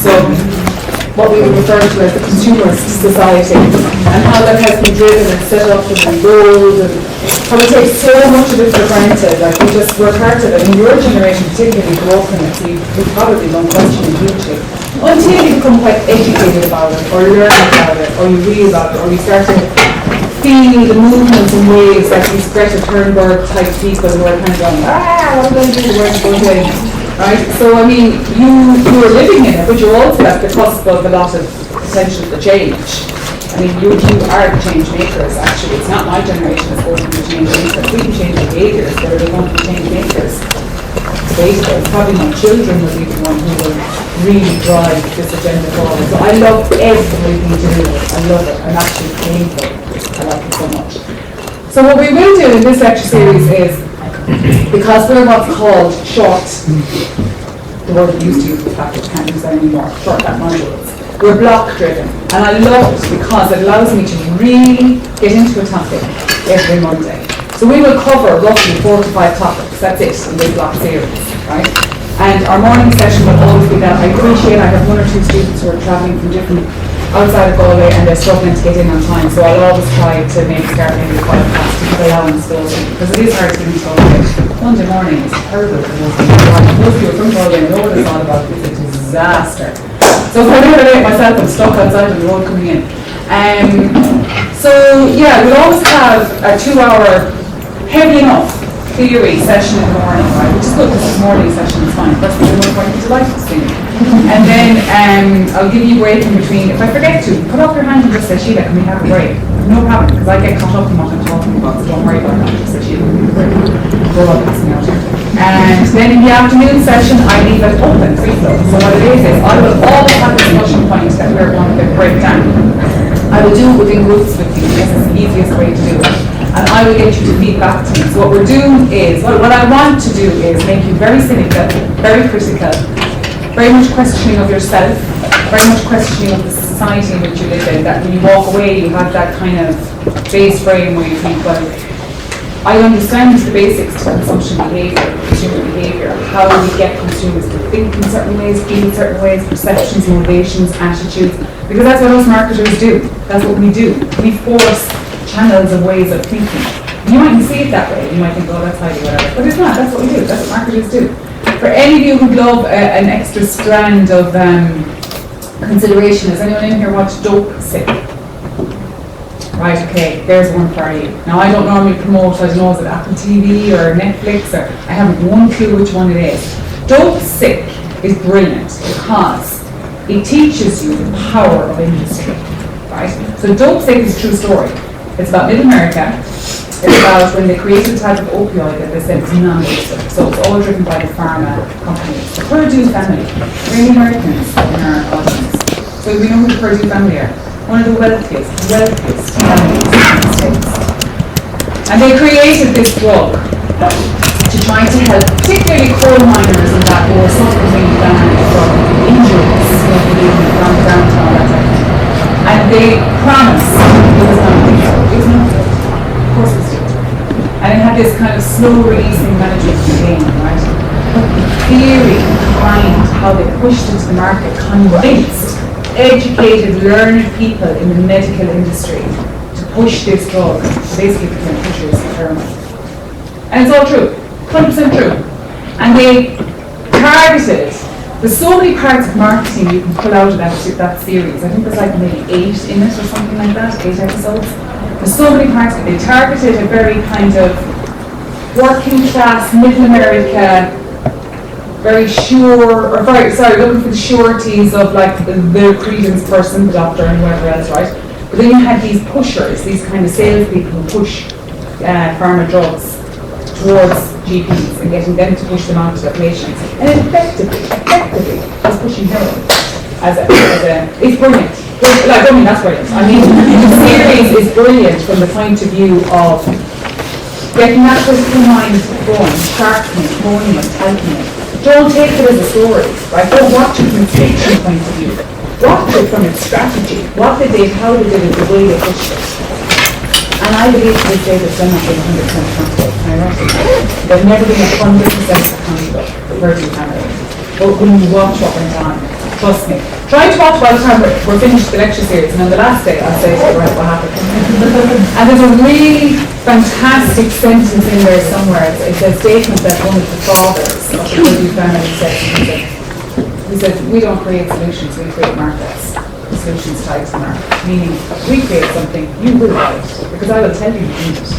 So what we would refer to as the consumerist society, and how that has been driven and set up and enrolled, and how we take so much of it for granted. Like we're part of it. And your generation particularly grew up in it, so you probably don't question it hugely. Until you become quite educated about it, or learn about it, or you read about it, or you start to feel the movements and waves like these Greta Thunberg type people who are kind of going, what am I going to do, where's it going? Right? So I mean, you are living in it, but you're also at the cusp of a lot of potential for change. I mean, you are the change makers, actually. It's not my generation that's going to be change makers. We can change behaviours, but are they going to be change makers? Basically, probably my children will be the one who will really drive this agenda forward. So I love everything to do with it. I love it. I'm actually paying for it. I like it so much. So what we will do in this lecture series is, because we're what's called short, the word we used to use, in fact, I can't use that anymore, short-cut modules. We're block-driven, and I love it because it allows me to really get into a topic every Monday. So we will cover roughly 4 to 5 topics, that's it, in this block series, right? And our morning session will always be that. I appreciate I have 1 or 2 students who are travelling from different outside of Galway and they're struggling to get in on time, so I'll always try to maybe start maybe 5 past to give allowance those, because it is hard to get into Galway. Monday morning is terrible for most people. Most people from Galway know what it's all about. It's a disaster. So if I never late myself, I'm stuck outside on the road coming in. So yeah, we'll always have a 2-hour heavy enough theory session in the morning, right? Which is good because the morning session is fine. That's what we're going to be delighted to see. And then I'll give you a break in between. If I forget to, put up your hand and just say, Sheila, can we have a break? No problem, because I get caught up in what I'm talking about, so don't worry about that. Just say, Sheila, can we have a break? We're all passing out here. And then in the afternoon session, I leave it open, free flow. So what it is I will always have a discussion point that we're going to break down. I will do it within groups with you. This is the easiest way to do it. And I will get you to feed back to me. So what we're doing is, what I want to do is make you very cynical, very critical, very much questioning of yourself, very much questioning of the society in which you live in, that when you walk away you have that kind of base frame where you think, well, I understand the basics to consumption behaviour, consumer behaviour, how we get consumers to think in certain ways, feel in certain ways, perceptions, motivations, attitudes, because that's what us marketers do. That's what we do. We force channels of ways of thinking. You mightn't see it that way. You might think, oh, that's how you whatever. But it's not. That's what we do. That's what marketers do. For any of you who'd love an extra strand of consideration, has anyone in here watched Dopesick? Right, okay, there's one for you. Now, I don't normally promote, I don't know, is it Apple TV or Netflix, or I haven't one clue which one it is. Dopesick is brilliant because it teaches you the power of industry, right? So Dopesick is a true story. It's about Middle America. It's about when they created a type of opioid that they said is non-addictive. So it's all driven by the pharma companies. The Purdue family, many Americans in our audience. So we know who the Purdue family are. One of the wealthiest families in the States. And they created this drug to try to help particularly coal miners and that were suffering from injuries, from downtown, that type of thing. And they promised it was not addictive. It was not addictive. Of course it was addictive. And it had this kind of slow releasing management campaign, right? But the theory behind how they pushed into the market convinced educated, learned people in the medical industry to push this drug, basically become pushers of heroin. And it's all true, 100% true. And they targeted, there's so many parts of marketing you can pull out of that series. I think there's like maybe 8 in it or something like that, 8 episodes. There's so many parts of it. They targeted a very kind of working class, middle America, very sure, or very, sorry, looking for the sureties of like the credence person, the doctor and whoever else, right? But then you had these pushers, these kind of salespeople who push pharma drugs towards GPs and getting them to push them onto their patients. And effectively, was pushing heroin it's brilliant. Like, I mean, that's brilliant. I mean, the series is brilliant from the point of view of getting that critical mind going, sharpening it, honing it, tightening it. Don't take it as a story, right? Don't watch it from its fiction point of view. Watch it from its strategy. What they did, how they did it, the way they pushed it. And I believe to this day that they're not being 100% accountable. They've never been 100% accountable for Purdue family. But when you watch what went on, Trust me. Try to watch by the time we're finished the lecture series, and on the last day I'll say to you, right, what happened. And there's a really fantastic sentence in there somewhere. It's a statement that one of the fathers of the William family said. He said, we don't create solutions, we create markets. Solutions tied to the market. Meaning, if we create something, you will buy it, because I will tell you you need it.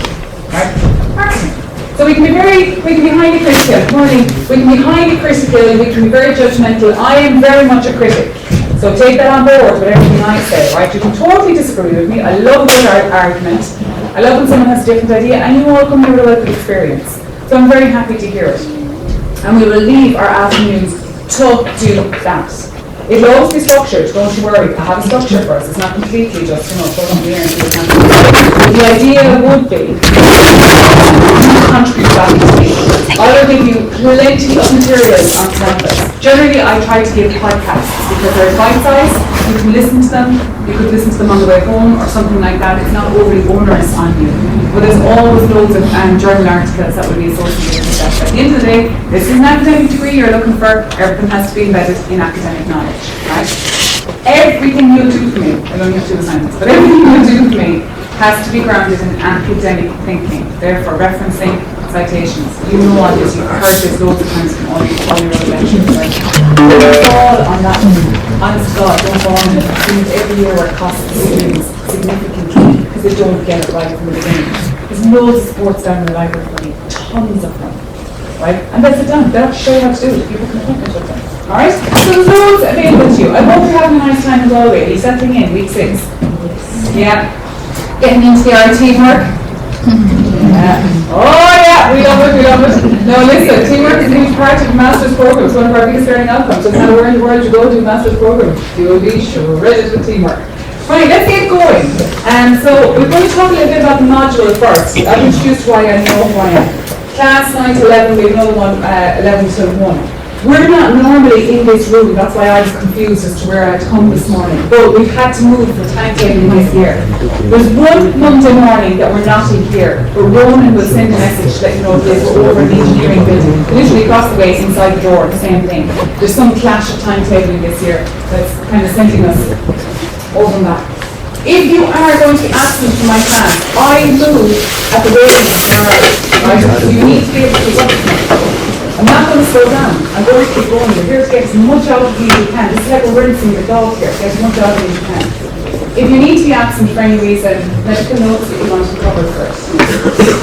Right? Marketing. So we can be highly critical. Morning. We can be highly critical, we can be very judgmental. I am very much a critic. So take that on board with everything I say, right? You can totally disagree with me. I love a good argument. I love when someone has a different idea, and you all come here with a lot of experience. So I'm very happy to hear it. And we will leave our afternoons to do that. It will always be structured, don't you worry. I have a structure for us. It's not completely just, go on here and do it. The idea would be contribute back to me. I will give you plenty of materials on campus. Generally, I try to give podcasts because they're bite-sized. You can listen to them. You could listen to them on the way home or something like that. It's not overly onerous on you. But there's always loads of journal articles that will be associated with that. At the end of the day, this is an academic degree you're looking for. Everything has to be embedded in academic knowledge. Right? Everything you do for me, I don't have to do assignments, but everything you do for me has to be grounded in academic thinking. Therefore, referencing citations. You know all this, you've heard this loads of times from all your other lectures. Right? Don't fall on that. Honest God, don't fall on it. It every year where it costs the students significantly because they don't get it right from the beginning. There's loads of sports down in the library for me, tons of them. Right? And that's it done. They'll show you how to do it. People can practice with them. Alright? So there's loads available to you. I hope you're having a nice time as always. Settling in, week 6. Yeah. Getting into the art teamwork. Yeah. Oh yeah, we love it. No, listen, teamwork is a huge part of the master's program. It's one of our biggest learning outcomes. So no matter where in the world you go to a master's program, you will be shredded with teamwork. Right, let's get going. So we're going to talk a little bit about the module first. I've introduced why I know who I am. Class 9 to 11, we have another one, 11 to 1. We're not normally in this room, that's why I was confused as to where I'd come this morning. But we've had to move the timetable this year. There's one Monday morning that we're not in here, but Ronan will send a message to let you know this. We're over in the engineering building, literally across the way, inside the door, the same thing. There's some clash of timetabling this year that's kind of sending us over and back. If you are going to be absent from my class, I move at the rate of tomorrow, right? So you need to be able to keep up with me. I'm not going to slow down. I'm going to keep going. You're here to get as much out of you as you can. This is like we're rinsing the dog here. Get as much out of you as you can. If you need to be absent for any reason, medical notes that you want to cover first.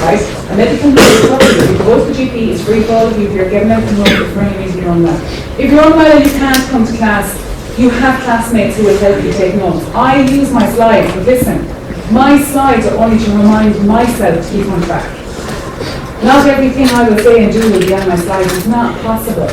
Right? A medical note is covered. If you go to the GP, it's free for all of you. If you're getting medical notes for any reason you're unwell. If you're unwell and you can't come to class, you have classmates who will help you take notes. I use my slides, but listen, my slides are only to remind myself to keep on track. Not everything I will say and do will be on my slides. It's not possible.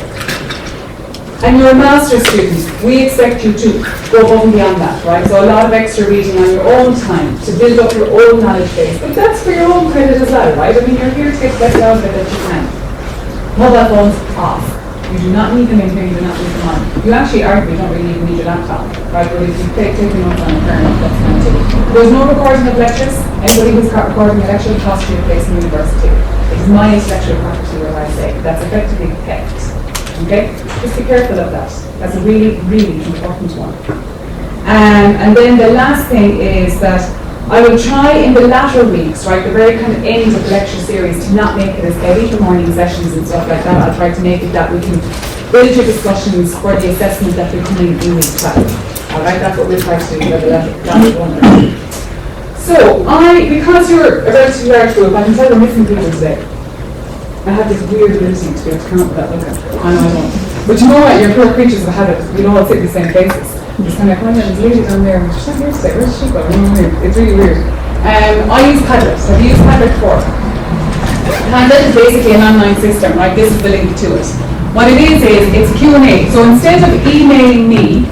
And you're a master's student. We expect you to go above and beyond that, right? So a lot of extra reading on your own time to build up your own knowledge base. But that's for your own credit as well, right? I mean, you're here to get the best out of it that you can. Mobile phones off. You do not need them in here, you do not need them on. You actually argue you don't really even need your laptop, right? But if you take notes on it, fair enough, that's fine too. There's no recording of lectures. Anybody who's recording a lecture costs you a place in university. It's my intellectual property, what I say. That's effectively kept. Okay? Just be careful of that. That's a really, really important one. And then the last thing is that I will try in the latter weeks, right, the very kind of end of the lecture series, to not make it as heavy for morning sessions and stuff like that. I'll try to make it that we can build your discussions for the assessment that they're coming in week 12. Alright, that's what we'll try to do for the latter one. So, because you're a relatively large group, I can tell we're missing people today. I have this weird ability to be able to count without looking. I know I don't. But you know what, you're poor creatures of habit. You know what's in the same places. It's kind of like, oh yeah, there's a lady down there, she's not here today, where's she going? It's really weird. I use Padlet. Have you used Padlet before? Padlet is basically an online system, right? This is the link to it. What it is it's Q&A. So instead of emailing me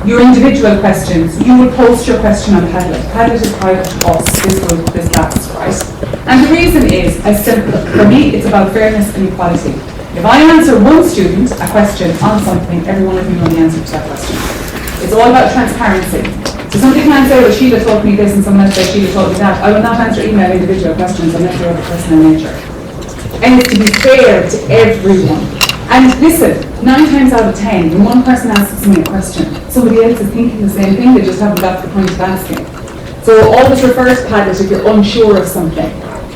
your individual questions, you would post your question on Padlet. Padlet is private to us, this group, this class, right? And the reason is as simple. For me, it's about fairness and equality. If I answer one student a question on something, every one of you know the answer to that question. It's all about transparency. So somebody can't say, well, Sheila told me this and someone else says Sheila told me that. I will not answer email individual questions unless they're of a personal nature. And it's to be fair to everyone. And listen, 9 times out of 10, when one person asks me a question, somebody else is thinking the same thing, they just haven't got to the point of asking. So always refer to Padlet if you're unsure of something.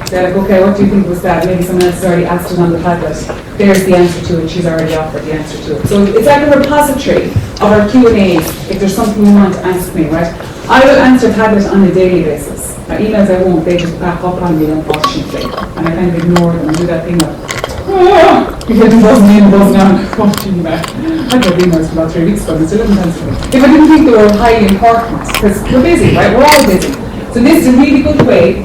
Say like, okay, what do you think was that? Maybe someone else has already asked it on the Padlet. There's the answer to it, she's already offered the answer to it. So it's like a repository of our Q&As if there's something you want to ask me, right? I will answer Padlet on a daily basis. Now, emails I won't, they just back up on me, unfortunately. And I kind of ignore them and do that thing of, if it wasn't in, wasn't on, watching that. I got emails for about 3 weeks ago and still haven't answered them. If I didn't think they were highly important, because we're busy, right? We're all busy. So this is a really good way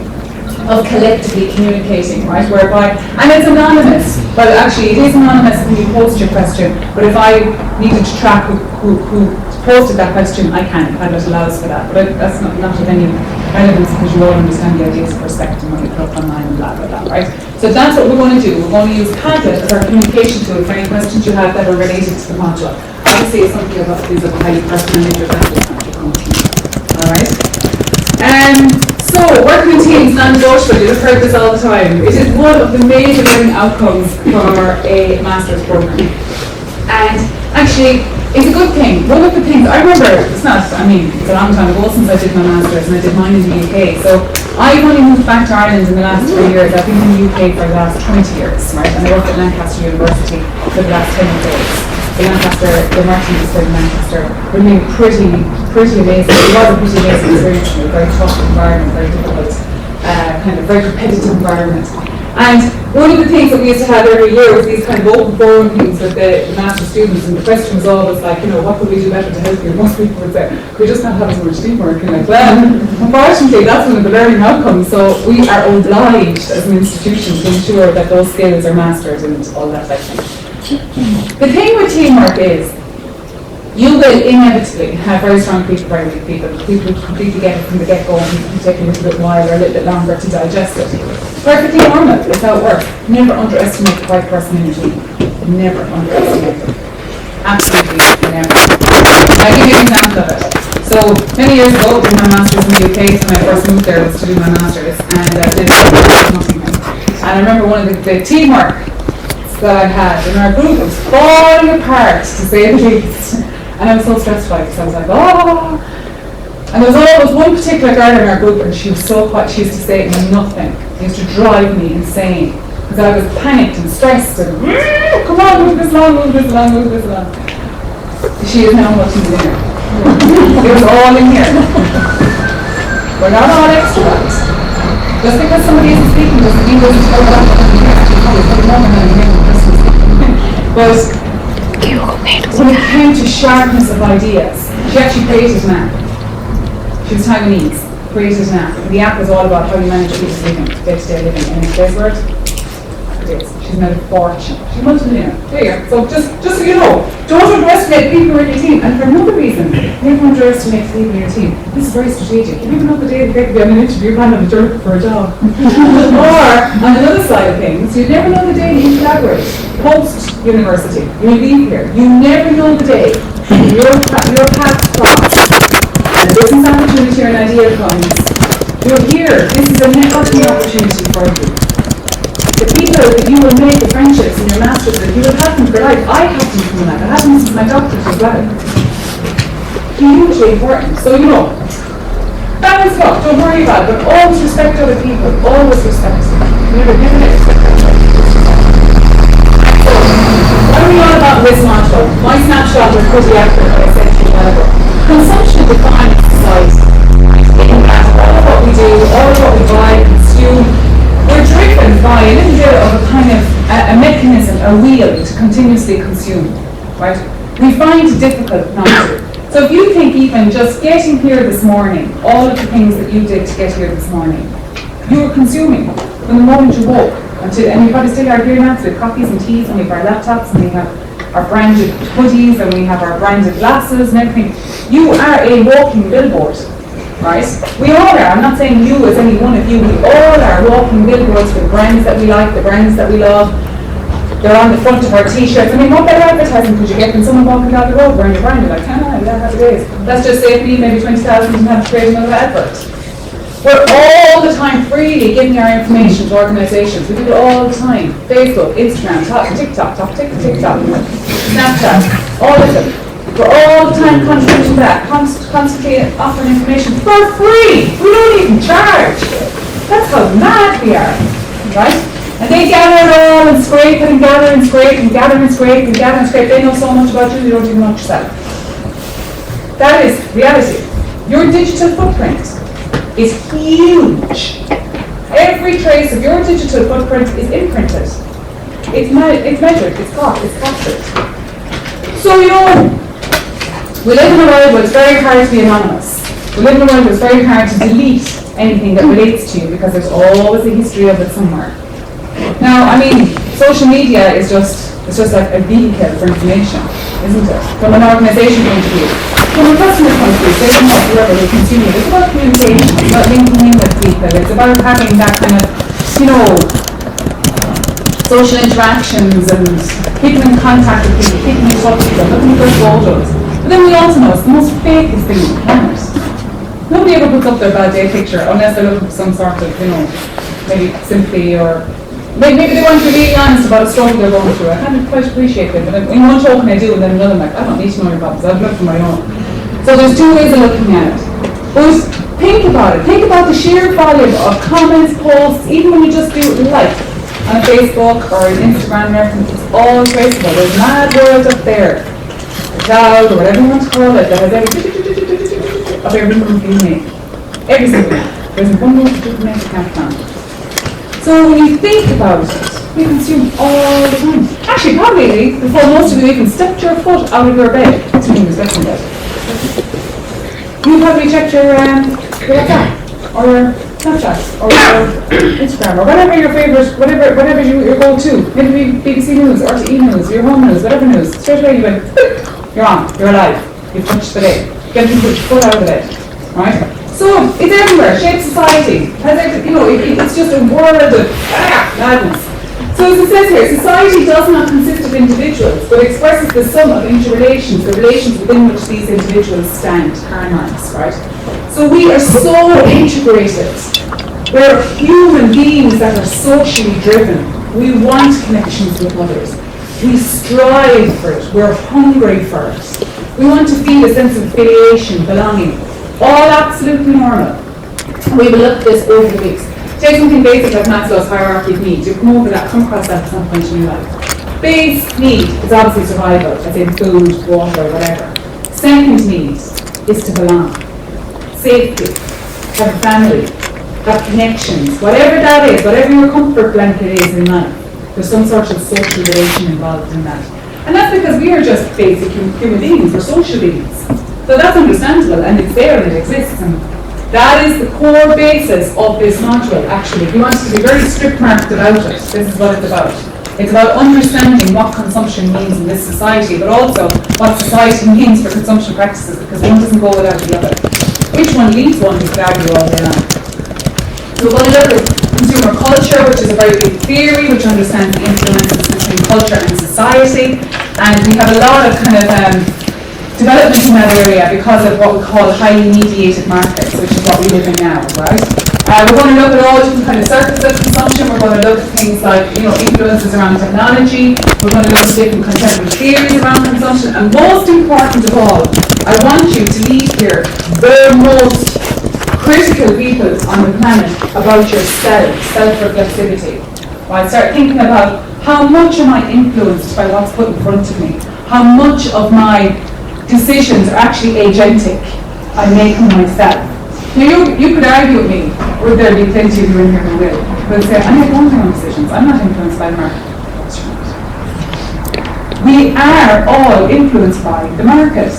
of collectively communicating, right? Whereby, and it's anonymous. Well, actually, it is anonymous when you post your question, but if I needed to track who posted that question, I can. Padlet allows for that. But that's not of any relevance because you all understand the ideas of respect and what you put up online and blah, blah, blah, right? So that's what we're going to do. We're going to use Padlet as our communication tool for any questions you have that are related to the module. Obviously, it's something about these are highly personal nature that will come to me. All right? So, working in teams, non-negotiable, you've heard this all the time. It is one of the major learning outcomes for a master's program. And actually, it's a good thing. One of the things, I remember, it's a long time ago since I did my master's and I did mine in the UK. So, I've only moved back to Ireland in the last 3 years. I've been in the UK for the last 20 years, right? And I worked at Lancaster University for the last 10 years. The Merchant Estate in Lancaster remained pretty amazing. It was a pretty amazing experience, a very tough environment, very difficult, kind of very competitive environment. And one of the things that we used to have every year was these kind of open forum things with the master students, and the question was always like, what could we do better to help you? Most people would say, could we just not have as much teamwork? And like, well, unfortunately, that's one of the learning outcomes. So we are obliged as an institution to ensure that those skills are mastered and all that type of thing. The thing with teamwork is, you will inevitably have very strong people, very weak people. People who completely get it from the get-go and people who take a little bit while or a little bit longer to digest it. Perfectly normal, it's how it works. Never underestimate the right person in your team. Never underestimate them. Absolutely never. I'll give you an example of it. So, many years ago, I did my master's in the UK, so when I first moved there was to do my master's, and I did nothing. And I remember one of the teamwork that I had in our group was falling apart, to say the least. And I was so stressed by it because I was like, oh. And there was always one particular girl in our group, and she was so quiet, she used to say nothing. It used to drive me insane because I was panicked and stressed and, come on, move this along, move this along, move this along. She is now watching the dinner. It was all in here. We're not all extroverts. Just because somebody isn't speaking doesn't mean there's a show up in here. But when it came to sharpness of ideas, she actually created an app. She was Taiwanese, created an app. And the app was all about how you manage people's living, day-to-day living. And in today's word, it is. She's made a fortune. She's multi-millionaire. There you go. So just so you know, don't underestimate people in your team. And for another reason, never underestimate people in your team. This is very strategic. You never know the day that they could be on an interview panel and jerk for a job. Or, on another side of things, you never know the day that you collaborate. Post-university, you leave here. You never know the day your paths cross. And a business opportunity or an idea comes. You're here. This is a networking opportunity for you. The people that you will make, the friendships in your master's, that you will have them for life. I have them from that. It happens with my doctorate as well. Hugely important. So balance up, don't worry about it, but always respect other people. Always respect them. Never expect them. So, what are we all about this module? My snapshot was pretty accurate, what I said to you earlier. Consumption defines society. In that all of what we do, all of what we buy, consume, we're driven by a little bit of a kind of a mechanism, a wheel to continuously consume, right? We find it difficult not to. So if you think even just getting here this morning, all of the things that you did to get here this morning, you were consuming from the moment you woke until, and you probably still are here now, so we have coffees and teas, and we have our laptops, and we have our branded hoodies, and we have our branded glasses and everything. You are a walking billboard. Right? We all are. I'm not saying you as any one of you. We all are walking billboards with brands that we like, the brands that we love. They're on the front of our t-shirts. I mean, what better advertising could you get than someone walking down the road wearing your brand? You're like, yeah, happy days. Let's just save me maybe 20,000 and have to create another advert. We're all the time freely giving our information to organisations. We do it all the time. Facebook, Instagram, TikTok. Snapchat, all of them. We're all the time contributing to that, constantly offering information for free. We don't even charge. That's how mad we are, right? And they gather it all and scrape it and gather and scrape and gather and scrape and gather and scrape. They know so much about you, you don't even know yourself. That is reality. Your digital footprint is huge. Every trace of your digital footprint is imprinted. It's measured, it's caught, it's captured. So, you know, we live in a world where it's very hard to be anonymous. We live in a world where it's very hard to delete anything that relates to you because there's always a history of it somewhere. Now, I mean, social media is just like a vehicle for information, isn't it? From an organisation point of view. From a customer point of view, they don't know whoever they consume it. It's about communication, it's about linking in with people, it's about having that kind of, you know, social interactions and keeping in contact with people, keeping in touch with them, looking for photos. But then we also know it's the most fakest thing on the planet. Nobody ever puts up their bad day picture unless they're looking for some sort of, you know, maybe sympathy or maybe they want to be really honest about a struggle they're going through. I kind of quite appreciate it, but in one token I do, and then another I'm like, I don't need to know your problems, I've looked for my own. So there's two ways of looking at it. But think about it. Think about the sheer volume of comments, posts, even when you just do like on Facebook or Instagram and everything, it's all traceable. There's a mad world up there, a cloud or whatever you want to call it, that has everything being made. Every single one. There's a bundle of information you can't find. So when you think about it, we consume all the time. Actually, probably before most of you even stepped your foot out of your bed, assuming you're expecting that, you probably checked your WhatsApp or your Snapchat or your Instagram or whatever your favourite, whatever your go-to. Maybe BBC News, RTE News, your home news, whatever news. Straight away you went, you're on, you're alive, you've touched the day. Get your foot out of the bed, right? So it's everywhere, shapes society. You know, it's just a world of madness. So as it says here, society does not consist of individuals, but expresses the sum of interrelations, the relations within which these individuals stand, Karl Marx, right? So we are so integrated. We're human beings that are socially driven. We want connections with others. We strive for it. We're hungry for it. We want to feel a sense of affiliation, belonging. All absolutely normal. We will look at this over the weeks. Take something basic like Maslow's hierarchy of needs. You've come across that at some point in your life. Base need is obviously survival, as in food, water, whatever. Second need is to belong. Safety, have a family, have connections, whatever that is, whatever your comfort blanket is in life. There's some sort of social relation involved in that. And that's because we are just basic human beings, we're social beings. So that's understandable, and it's there and it exists. And that is the core basis of this module, actually. If you want to be very strict-marked about it, this is what it's about. It's about understanding what consumption means in this society, but also what society means for consumption practices, because one doesn't go without the other. Which one leads one, you could argue all day long. So we're going to look at consumer culture, which is a very big theory, which understands the influences between culture and society. And we have a lot of kind of development in that area because of what we call highly mediated markets, which is what we live in now, right? We're going to look at all different kind of circles of consumption. We're going to look at things like, you know, influences around technology. We're going to look at different contemporary theories around consumption. And most important of all, I want you to leave here the most critical people on the planet about yourself, self-reflexivity. Right? Start thinking about how much am I influenced by what's put in front of me? How much of my decisions are actually agentic. I'm making myself. Now you could argue with me, or there be plenty of you in here who will, but say, I make my own decisions. I'm not influenced by the market. We are all influenced by the market.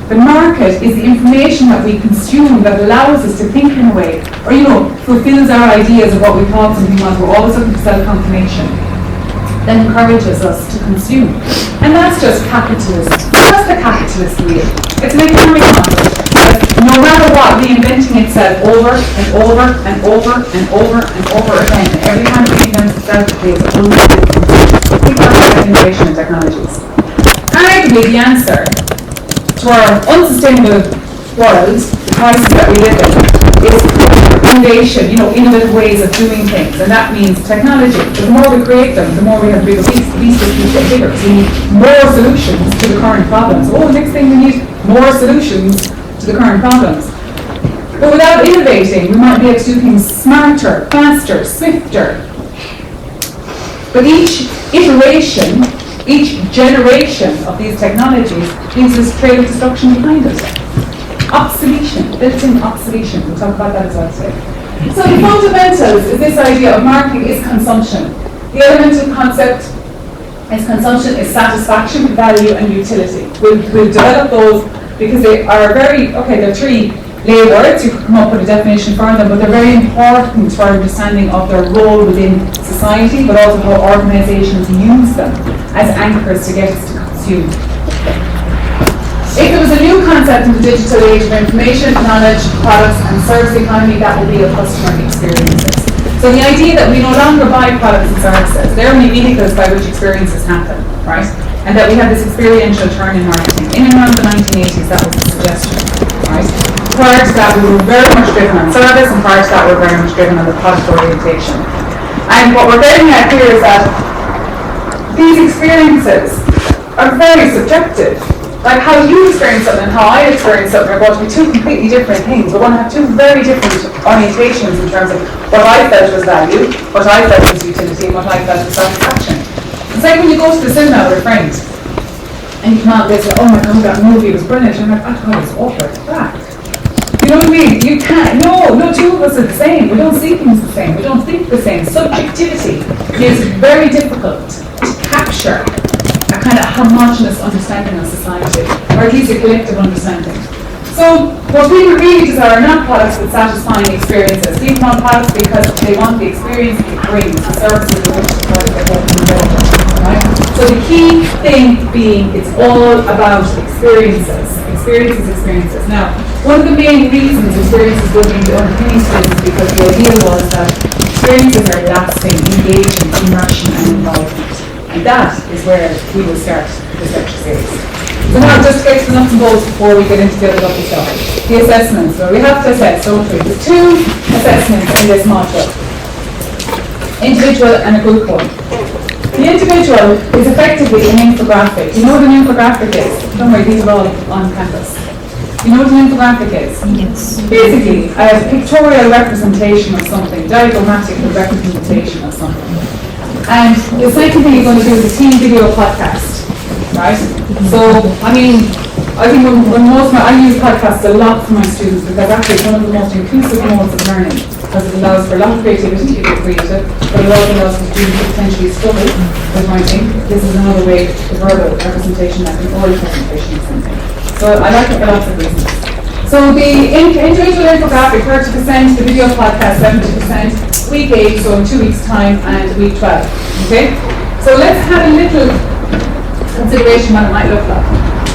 The market is the information that we consume that allows us to think in a way, or fulfills our ideas of what we thought something was. We're always looking for self-confirmation. That encourages us to consume. And that's just capitalism. That's the capitalist wheel. It's an economic model. No matter what, reinventing itself over and over and over and over and over again. And every time it reinvents itself, it creates a whole new system. Think about innovation and technologies. Arguably, the answer to our unsustainable world, the crisis that we live in, is innovation, innovative ways of doing things, and that means technology. The more we create them, the more we have bigger beasts get bigger. So we need more solutions to the current problems. Next thing we need more solutions to the current problems. But without innovating, we might be able to do things smarter, faster, swifter. But each iteration, each generation of these technologies leaves this trail of destruction behind us. Obsolescence, built-in obsolescence. We'll talk about that as well today. So the fundamentals is this idea of marketing is consumption. The elemental concept is consumption is satisfaction, value, and utility. We'll develop those because they are they're three lay words. You could come up with a definition for them, but they're very important for our understanding of their role within society, but also how organizations use them as anchors to get us to consume. If there was a new concept in the digital age of information, knowledge, products, and service economy, that would be of customer experiences. So the idea that we no longer buy products and services, they're only vehicles by which experiences happen, right? And that we have this experiential turn in marketing. In and around the 1980s, that was the suggestion, right? Prior to that, we were very much driven on service, and prior to that, we were very much driven on the product orientation. And what we're getting at here is that these experiences are very subjective. Like how you experience something and how I experience something are going to be two completely different things. We're going to have two very different orientations in terms of what I felt was value, what I felt was utility, and what I felt was satisfaction. It's like when you go to the cinema with a friend and you come out and they say, oh my god, that movie was brilliant. And I'm like, I thought it was awful. You know what I mean? You can't, no two of us are the same. We don't see things the same. We don't think the same. Subjectivity is very difficult to capture a kind of homogenous understanding of society, or at least a collective understanding. So what people really desire are not products but satisfying experiences. People want products because they want the experience it brings, the services of which the product they hope to deliver. Right? So the key thing being it's all about experiences. Experiences. Now, one of the main reasons experiences will be the underpinning space is because the idea was that experiences are lasting, engaging, immersion and involvement. And that is where we will start this lecture series. So now just to get to the nuts and bolts before we get into the other lovely stuff. The assessments. So we have to assess, don't we? There's two assessments in this module. Individual and a group one. The individual is effectively an infographic. You know what an infographic is? Don't worry, these are all on campus. You know what an infographic is? Yes. Basically, a pictorial representation of something, diagrammatic representation of something. And the second thing you're going to do is a team video podcast, right? So, I think when I use podcasts a lot for my students because actually it's one of the most inclusive modes of learning because it allows for a lot of creativity if you're creative, but it also allows for students to potentially struggle with writing. This is another way to verbal representation like an oral presentation or something. So I like it for lots of reasons. So the individual infographic 30%, the video podcast 70%, week 8, so in 2 weeks' time, and week 12. Okay? So let's have a little consideration what it might look like.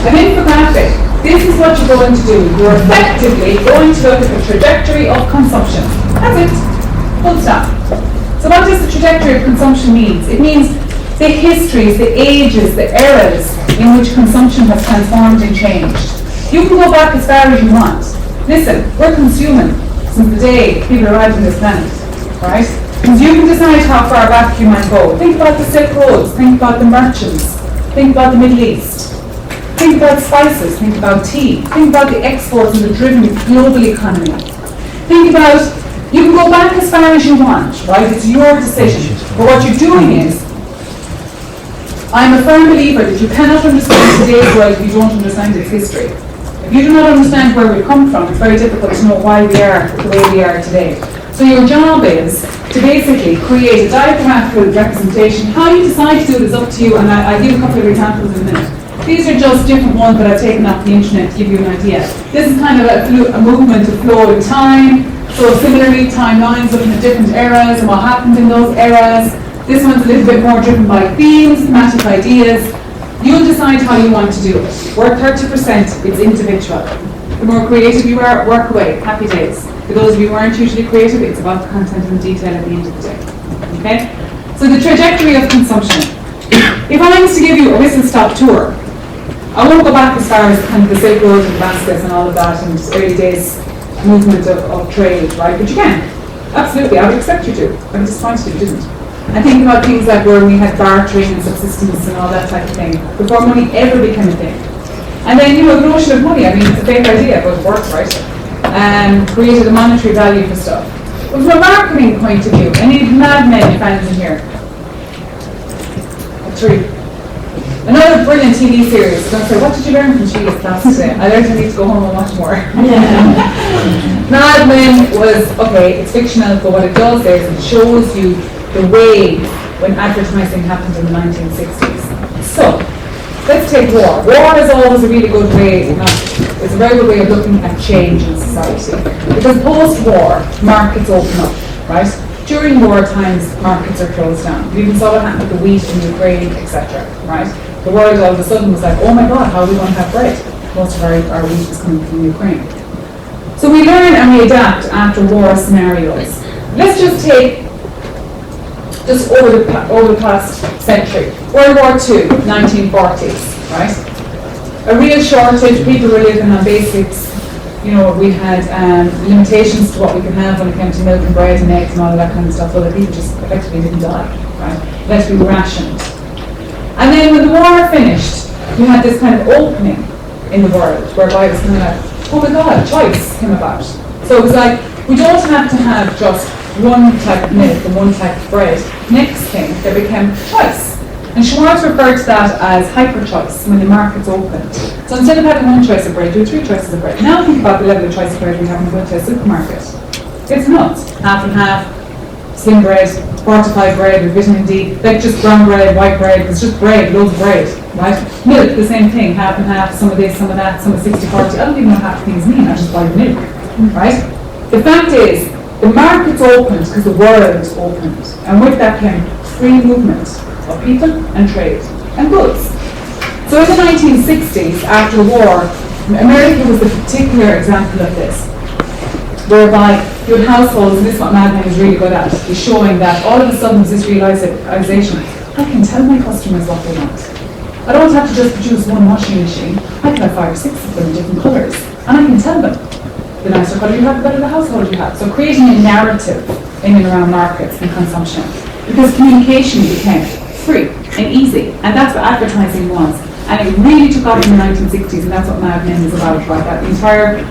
An infographic, this is what you're going to do. You're effectively going to look at the trajectory of consumption. That's it. Full stop. So what does the trajectory of consumption mean? It means the histories, the ages, the eras in which consumption has transformed and changed. You can go back as far as you want. Listen, we're consuming since the day people arrived on this planet, right? Because you can decide how far back you might go. Think about the Silk Roads, think about the merchants, think about the Middle East, think about spices, think about tea, think about the exports and the driven global economy. Think about, you can go back as far as you want, right? It's your decision. But what you're doing is, I'm a firm believer that you cannot understand today's world if you don't understand its history. If you do not understand where we've come from, it's very difficult to know why we are the way we are today. So your job is to basically create a diagrammatic representation. How you decide to do it is up to you, and I'll give a couple of examples in a minute. These are just different ones that I've taken off the internet to give you an idea. This is kind of a movement of flow in time. So similarly, timelines looking at different eras and what happened in those eras. This one's a little bit more driven by themes, thematic ideas. You'll decide how you want to do it. Work 30%, it's individual. The more creative you are, work away, happy days. For those of you who aren't usually creative, it's about the content and the detail at the end of the day. Okay? So the trajectory of consumption. If I was to give you a whistle-stop tour, I won't go back as far as kind of the Silk Road and Damascus and all of that and early days movement of trade, right? But you can. Absolutely, I would expect you to. I'm disappointed you didn't. And think about things like where we had bartering and subsistence and all that type of thing, before money ever became a thing. And then, the notion of money, I mean, it's a fake idea, but it works, right? Created a monetary value for stuff. But from a marketing point of view, any Mad Men fans in here? 3. Another brilliant TV series. I'm going to say, what did you learn from cheese class today? I learned I need to go home and watch more. Mad Men was, okay, it's fictional, but what it does is it shows you the way when advertising happened in the 1960s. So, let's take war. War is always a really good way, it's a very good way of looking at change in society. Because post-war, markets open up, right? During war times, markets are closed down. We even saw what happened with the wheat in Ukraine, etc., right? The world all of a sudden was like, oh my God, how are we going to have bread? Most of our wheat is coming from Ukraine. So we learn and we adapt after war scenarios. Let's just take over the past century. World War II, 1940s, right? A real shortage, people were living on basics. We had limitations to what we could have when it came to milk and bread and eggs and all of that kind of stuff, so that people just effectively didn't die, right? It had to be rationed. And then when the war finished, we had this kind of opening in the world, whereby it was kind of like, oh my God, choice came about. So it was like, we don't have to have just one type of milk and one type of bread. Next thing, there became choice. And Schwartz referred to that as hyper-choice when the markets opened. So instead of having one choice of bread, you had 3 choices of bread. Now think about the level of choice of bread we have when we go to a supermarket. It's nuts. Half and half, slim bread, fortified bread with vitamin D, like just brown bread, white bread, it's just bread, loads of bread, right? Milk, the same thing, half and half, some of this, some of that, some of 60-40. I don't even know what half things mean, I just buy the milk, right? The fact is, the markets opened because the world opened, and with that came free movement of people and trade and goods. So in the 1960s, after war, America was the particular example of this, whereby you had households, and this is what Mad Men is really good at, is showing that all of a sudden there's this realization, I can tell my customers what they want. I don't have to just produce one washing machine, I can have 5 or 6 of them in different colours, and I can tell them. The nicer colour you have, the better the household you have. So creating a narrative in and around markets and consumption. Because communication became free and easy, and that's what advertising was. And it really took off in the 1960s, and that's what Mad Men is about, right? That the entire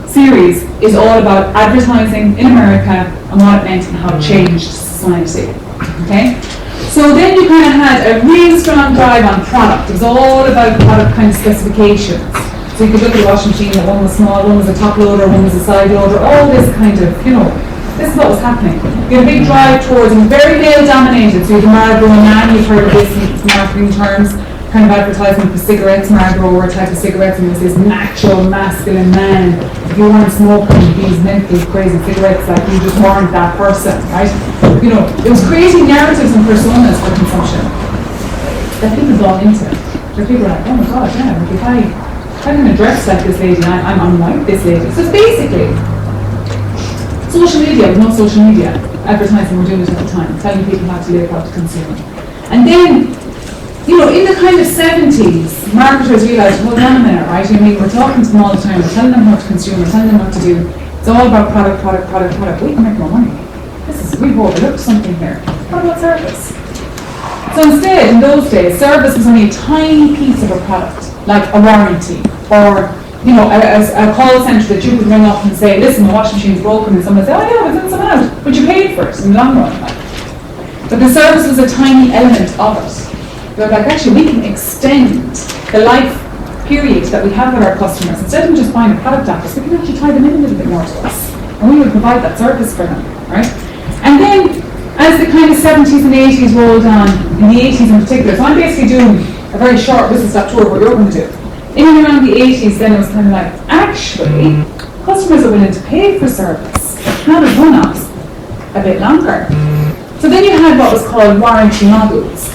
series is all about advertising in America and what it meant and how it changed society. Okay? So then you kind of had a real strong drive on product. It was all about product kind of specifications. So you could look at a washing machine, that one was small, one was a top loader, one was a side loader, all this kind of, this is what was happening. You had a big drive towards, and very male dominated, so you had Marlboro and Nan, you've heard of this in marketing terms, kind of advertising for cigarettes. Marlboro were a type of cigarettes, and it was this macho, masculine man. If you weren't smoking these mental crazy cigarettes, like you just weren't that person, right? It was creating narratives and personas for consumption that people bought into. Where people were like, oh my God, yeah, if I'm going to dress like this lady, I'm unlike this lady. So it's basically social media, with no social media, advertising were doing it at the time, telling people how to live, how to consume. And then, in the kind of 70s, marketers realised, hold on a minute, right? We're talking to them all the time, we're telling them how to consume, we're telling them what to do. It's all about product. We can make more money. We've overlooked something here. What about service? So instead, in those days, service was only a tiny piece of a product, like a warranty, or a call centre that you could ring up and say, listen, my washing machine's broken, and someone would say, oh yeah, we'll send someone out, but you paid for it in the long run. But the service was a tiny element of it. They're like, actually, we can extend the life period that we have with our customers. Instead of just buying a product off us, we can actually tie them in a little bit more to us, and we would provide that service for them, right? And then, as the kind of 70s and 80s rolled on, in the 80s in particular, so I'm basically doing a very short whistle stop tour of what you're going to do. In and around the 80s, then it was kind of like, actually, customers are willing to pay for service. Now there's one-offs a bit longer. So then you had what was called warranty models.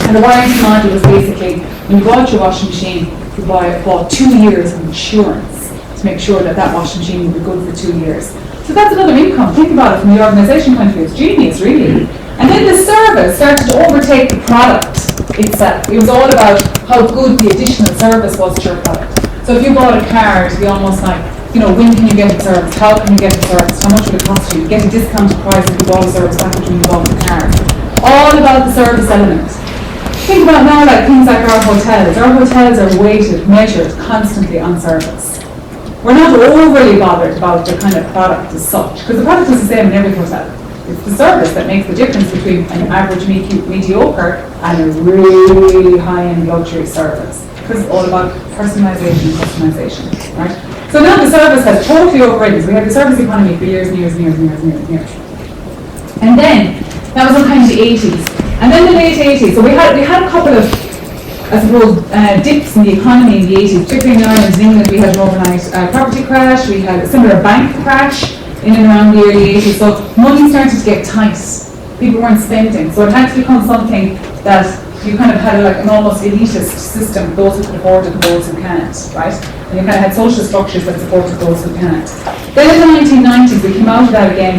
And the warranty model was basically, when you bought your washing machine, you bought 2 years of insurance to make sure that that washing machine would be good for 2 years. So that's another income. Think about it from the organisation point of view. It's genius, really. And then the service started to overtake the product itself. It was all about how good the additional service was to your product. So if you bought a car, it'd be almost like, when can you get it serviced? How can you get it serviced? How much will it cost you? Get a discounted price if you bought a service package when you bought the car. All about the service element. Think about now like things like our hotels. Our hotels are weighted, measured constantly on service. We're not overly bothered about the kind of product as such, because the product is the same in every hotel. It's the service that makes the difference between an average mediocre and a really high-end luxury service. Because it's all about personalisation and customisation, right? So now the service has totally overridden. So we had the service economy for years and years and years and years and years and years. And then, that was in kind of the 80s. And then the late 80s, so we had a couple of, I suppose, dips in the economy in the 80s, particularly in Ireland and England. We had an overnight property crash, we had a similar bank crash in and around the early 80s. So money started to get tight. People weren't spending. So it had to become something that you kind of had like an almost elitist system, those who could afford it and those who can't, right? And you kind of had social structures that supported those who can't. Then in the 1990s, we came out of that again.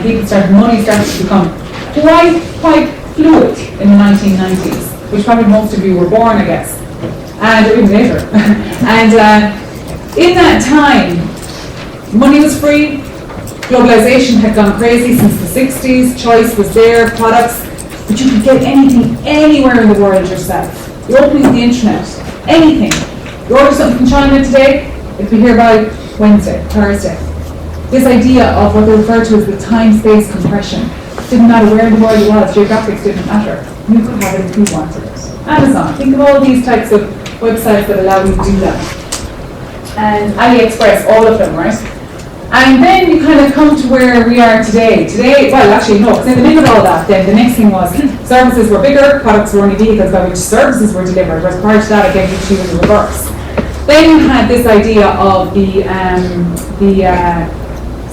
Money started to become quite fluid in the 1990s, which probably most of you were born, I guess, and or even later. And in that time, money was free. Globalization had gone crazy since the 60s. Choice was there, products. But you could get anything anywhere in the world yourself. You open the internet, anything. You order something from China today, it'll be here by Wednesday, Thursday. This idea of what they refer to as the time-space compression. Didn't matter where in the world it was, geographics didn't matter. You could have it if you wanted it. Amazon, think of all these types of websites that allow you to do that. And AliExpress, all of them, right? And then you kind of come to where we are today. Well, actually, no, because in the middle of all that, then the next thing was services were bigger, products were only vehicles by which services were delivered, whereas prior to that, I gave you two in the reverse. Then you had this idea of the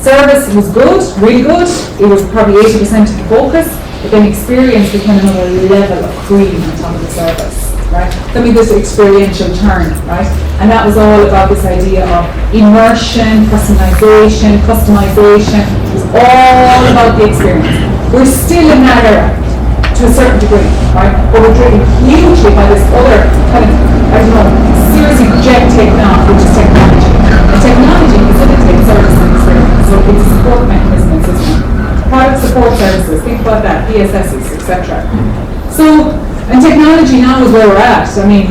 service was good, really good. It was probably 80% of the focus, but then experience became another level of cream on top of the service. Right? Then we this experiential turn, right? And that was all about this idea of immersion, personalization, customization. It was all about the experience. We're still in that era to a certain degree, right? But we're driven hugely by this other kind of, seriously jet technology, which is technology. And technology facilitates service and experience, so it's a support mechanism in system. Product support services, think about that, PSSs, etc. So, and technology now is where we're at. I mean,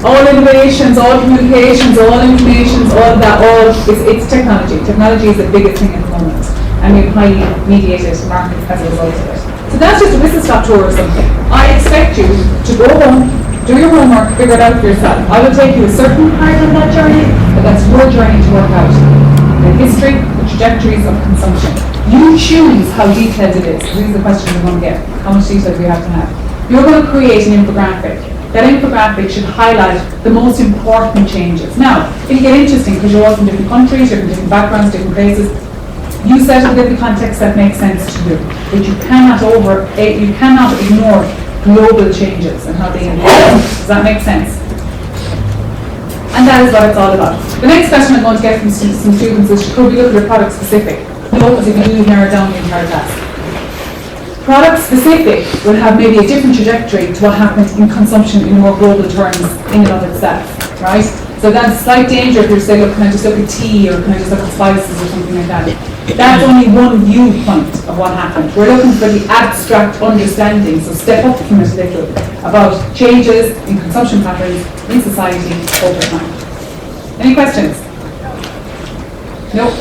all innovations, all communications, all informations, all of that, it's technology. Technology is the biggest thing at the moment. And we have highly mediated markets as a result of it. So that's just a whistle-stop tour or something. I expect you to go home, do your homework, figure it out for yourself. I will take you a certain part of that journey, but that's your journey to work out. The history, the trajectories of consumption. You choose how detailed it is. These are the questions we're going to get. How much detail do we have to have? You're going to create an infographic. That infographic should highlight the most important changes. Now, it'll get interesting because you're all from different countries, you're from different backgrounds, different places. You set it within the context that makes sense to you. But you cannot ignore global changes and how they impact. Does that make sense? And that is what it's all about. The next question I'm going to get from some students is, could we look at a product specific? No, because if you do narrow down the entire task. Product specific will have maybe a different trajectory to what happens in consumption in more global terms in and of itself, right? So that's a slight danger if you say, look, can I just look at tea or can I just look at spices or something like that? That's only one viewpoint of what happened. We're looking for the abstract understanding, so step up from it a little, about changes in consumption patterns in society over time. Any questions? Nope.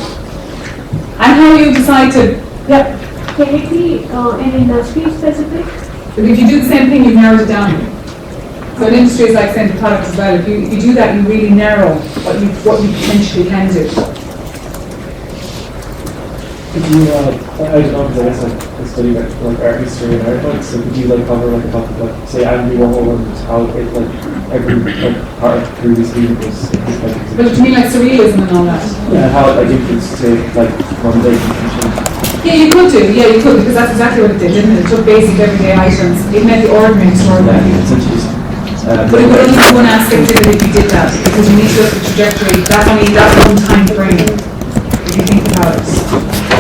And how you decide to, yeah. Can it be an industry specific? But if you do the same thing, you've narrowed it down. So an industry is like saying the product as well. If you do that, you really narrow what you potentially can do. Could you, I don't know, because I guess I study like art history and art, like, so could you like cover like a topic like, say, Andy Warhol and how it like every like part of previous meeting was like. But to me, like surrealism and all that. Yeah, how it like influenced to like modern day consumption. Yeah, you could do. Yeah, you could, because that's exactly what it did, didn't it? It took basic everyday items. It meant the ordinary extraordinary. Essentially. But it would only be one aspect of it if you did that, because you need to look at the trajectory. That's only that one time frame, if you think about it.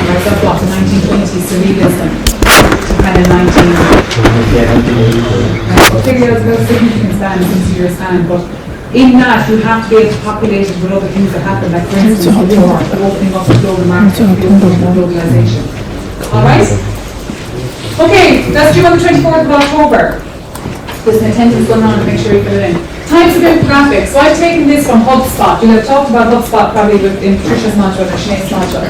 Right, that's what, the 1920s surrealism to kind of 19... I'll figure out the significant span, 60-year span, but In that, you have to be able to populate it with other things that happen, like for instance, the war, the opening up of global markets, the opening of globalization. Alright? Okay, that's due on the 24th of October. There's an attendance going on to make sure you fill it in. Types of infographics. So I've taken this from HubSpot. You'll have talked about HubSpot probably in Patricia's module or Sinead's module.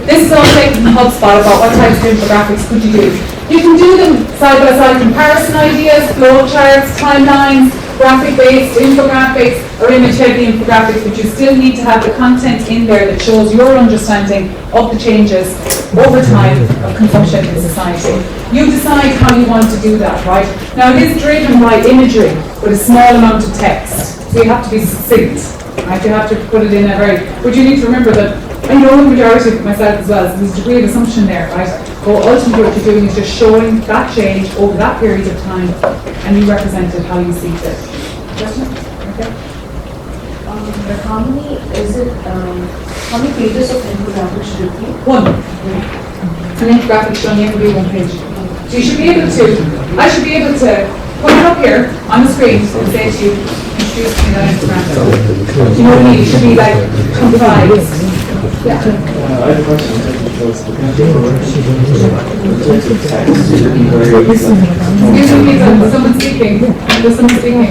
This is all taken from HubSpot about what types of infographics could you do. You can do them side-by-side comparison ideas, flow charts, timelines, graphic-based infographics, or image-heavy infographics, but you still need to have the content in there that shows your understanding of the changes over time of consumption in society. You decide how you want to do that, right? Now it is driven by imagery with a small amount of text, so you have to be succinct, right? You have to put it in a very, but you need to remember that, I know the majority of myself as well, so there's a degree of assumption there, right? But ultimately what you're doing is just showing that change over that period of time, and you represent it how you see fit. Question? Okay. How many pages of infographics should it be? One. An infographic should only ever be one page. So you should be able to, I should be able to put it up here on the screen and say to you, introduce me to that infographic. Do you know what I mean? It should be like 2 slides. Yeah. I have a question in terms of those, in terms of text, should it be very, Excuse me, someone's speaking. There's someone speaking.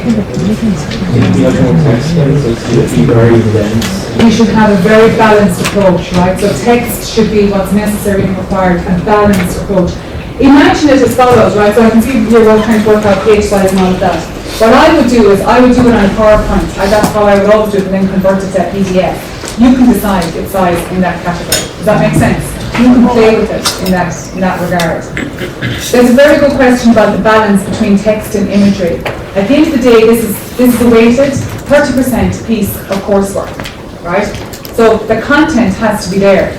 should it be like more text, then, so should it be very dense? We should have a very balanced approach, right? So text should be what's necessary and required, a balanced approach. Imagine it as follows, right? So I can see you're trying to work out page size and all of that. What I would do is, I would do it on a PowerPoint. That's how I would always do it, and then convert it to a PDF. You can decide its size in that category. Does that make sense? You can play with it in that regard. There's a very good question about the balance between text and imagery. At the end of the day, this is a weighted 30% piece of coursework, right? So the content has to be there.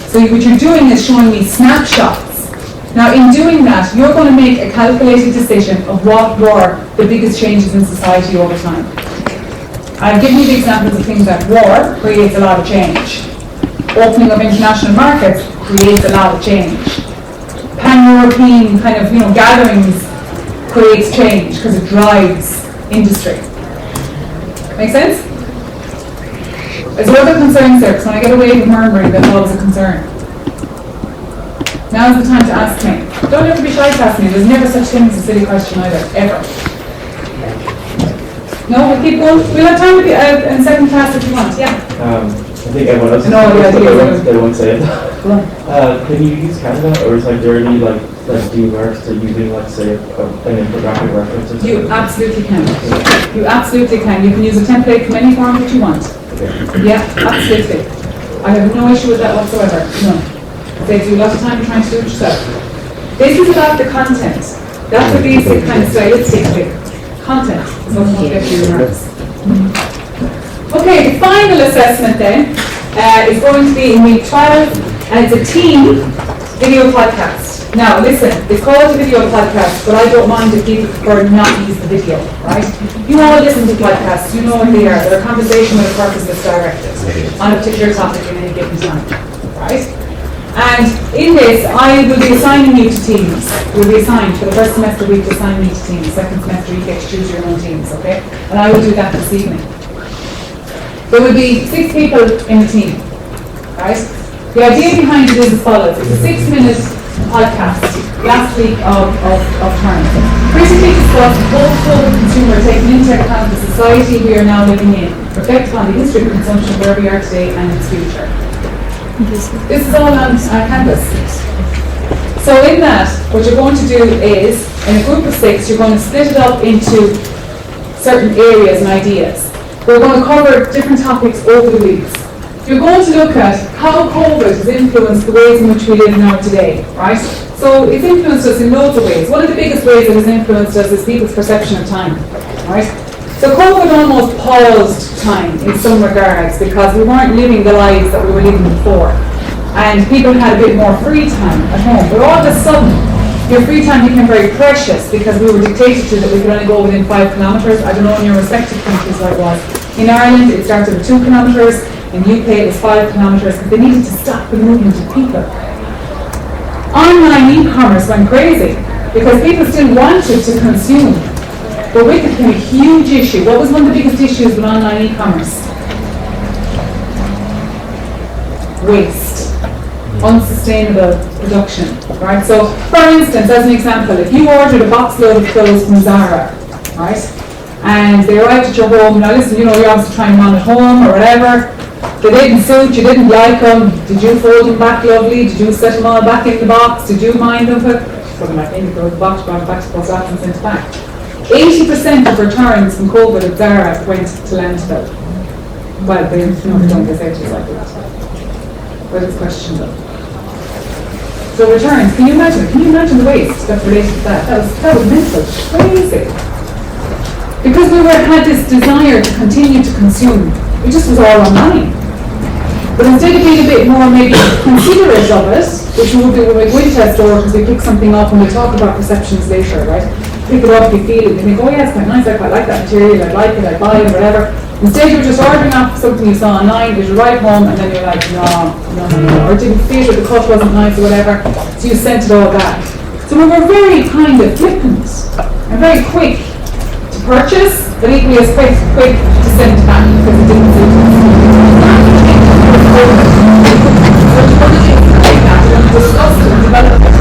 So what you're doing is showing me snapshots. Now in doing that, you're going to make a calculated decision of what were the biggest changes in society over time. I've given you the examples of things like war creates a lot of change. Opening of international markets creates a lot of change. Pan-European kind of, gatherings creates change because it drives industry. Make sense? There's other concerns there, because when I get away with murmuring, that's always a concern. Now's the time to ask me. Don't ever be shy to ask me. There's never such thing as a silly question either, ever. No, we'll keep going. We'll have time in second class if you want. Yeah. I think everyone else they won't say it. Can you use Canva, or is there any demerits to using, let's say, an infographic reference? Or something? You absolutely can. You absolutely can. You can use a template from any form that you want. Okay. Yeah, absolutely. I have no issue with that whatsoever. No. It saves you a lot of time trying to do it yourself. This is about the content. That's the basic kind of stylistic thing. Content is what will get you remarks. Okay, the final assessment then is going to be in week 12, and it's a team video podcast. Now listen, it's called a video podcast, but I don't mind if people prefer not to use the video, right? You all listen to podcasts, you know what they are. They're a conversation with a purpose that's directed on a particular topic in any given time, right? And in this, I will be assigning you to teams. You'll be assigned for the first semester week to assign me to teams. Second semester you get to choose your own teams, okay? And I will do that this evening. There will be 6 people in the team, right? The idea behind it is as follows. It's a 6-minute podcast, last week of term. Critically discuss post-COVID consumer taking into account the society we are now living in, reflect on the history of consumption where we are today and its future. This is all on Canvas. So in that, what you're going to do is, in a group of 6, you're going to split it up into certain areas and ideas. We're going to cover different topics over the weeks. You're going to look at how COVID has influenced the ways in which we live now today, right? So it's influenced us in loads of ways. One of the biggest ways it has influenced us is people's perception of time, right? So COVID almost paused time in some regards because we weren't living the lives that we were living before. And people had a bit more free time at home. But all of a sudden, your free time became very precious because we were dictated to that we could only go within 5 kilometres. I don't know in your respective countries what it was. In Ireland, it started with 2 kilometres. In the UK, it was 5 kilometres because they needed to stop the movement of people. Online e-commerce went crazy because people still wanted to consume. But with it came a huge issue. What was one of the biggest issues with online e-commerce? Waste. Unsustainable production, right? So, for instance, as an example, if you ordered a box load of clothes from Zara, right, and they arrived at your home, now listen, you know, you're obviously trying them on at home or whatever, they didn't suit, you didn't like them, did you fold them back lovely, did you set them all back in the box, did you mind them, put them back in the box, brought it back to the post office and sent it back. 80% of returns from COVID at Zara went to landfill. Well, they don't get out like that. But it's questionable. So returns, can you imagine the waste that's related to that? That was mental, crazy. Because we had this desire to continue to consume, it just was all online. But instead of being a bit more maybe considerate of it, which we would do when we go into a store because we pick something up and we'll talk about perceptions later, right? Pick it up, you feel it, you think, oh yeah, it's quite nice, I quite like that material, I like it, I buy it, whatever. Instead you're just ordering off something you saw online, you arrive home and then you're like, no, or it didn't fit or the cut wasn't nice or whatever, so you sent it all back. So we were very kind of flippant and very quick to purchase, but equally as quick to send it back because it didn't suit us. Discuss it and develop it.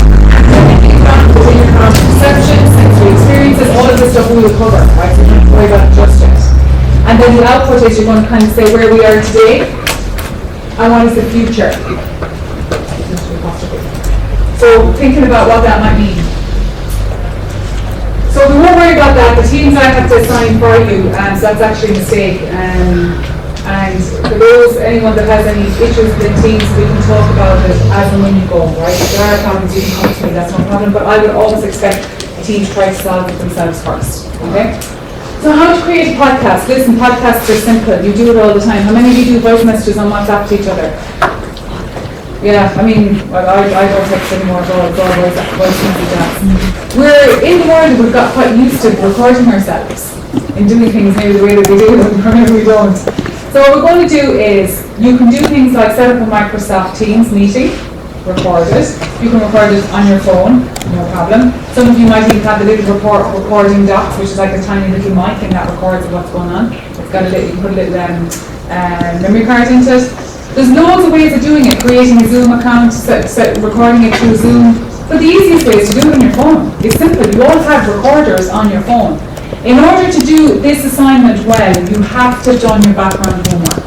Perception, sensory experiences, all of this stuff we will cover, right? So you don't worry about it just yet. And then the output is you're going to kind of say where we are today and what is the future. So thinking about what that might mean. So we won't worry about that. The teams I have to assign for you, so that's actually a mistake. And for those, anyone that has any issues with the teams, we can talk about it as and when you go, right? If there are problems, you can come to me, that's no problem. But I would always expect the team to try to solve it themselves first, okay? So how to create a podcast? Listen, podcasts are simple. You do it all the time. How many of you do voice messages on WhatsApp to each other? Yeah, I mean, well, I don't text anymore, it's all voice messages. We're in the world, we've got quite used to recording ourselves and doing things maybe the way that we do them, or maybe we don't. So what we're going to do is, you can do things like set up a Microsoft Teams meeting, record it. You can record it on your phone, no problem. Some of you might even have the little recording docs, which is like a tiny little mic, and that records what's going on. It's got a little, you can put a little memory card into it. There's loads of ways of doing it, creating a Zoom account, recording it through Zoom. But the easiest way is to do it on your phone. It's simple, you all have recorders on your phone. In order to do this assignment well, you have to have done your background homework.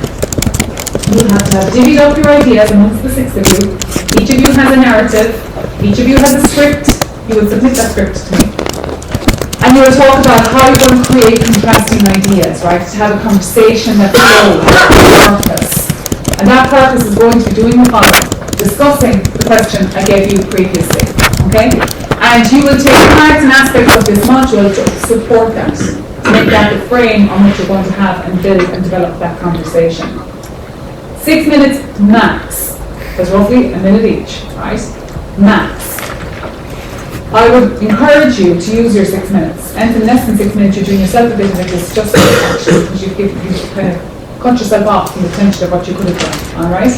You have to have divvied up your ideas amongst the 6 of you. Each of you has a narrative. Each of you has a script. You will submit that script to me. And you will talk about how you're going to create contrasting ideas, right? To have a conversation that flows with purpose. And that purpose is going to be doing the following: discussing the question I gave you previously, okay? And you will take parts and aspects of this module to support that, to make that the frame on which you're going to have and build and develop that conversation. 6 minutes max. There's roughly a minute each, right? Max. I would encourage you to use your 6 minutes. Anything less than 6 minutes, you're doing yourself a bit of a disjustice actually, because you kind of cut yourself off from the potential of what you could have done, all right?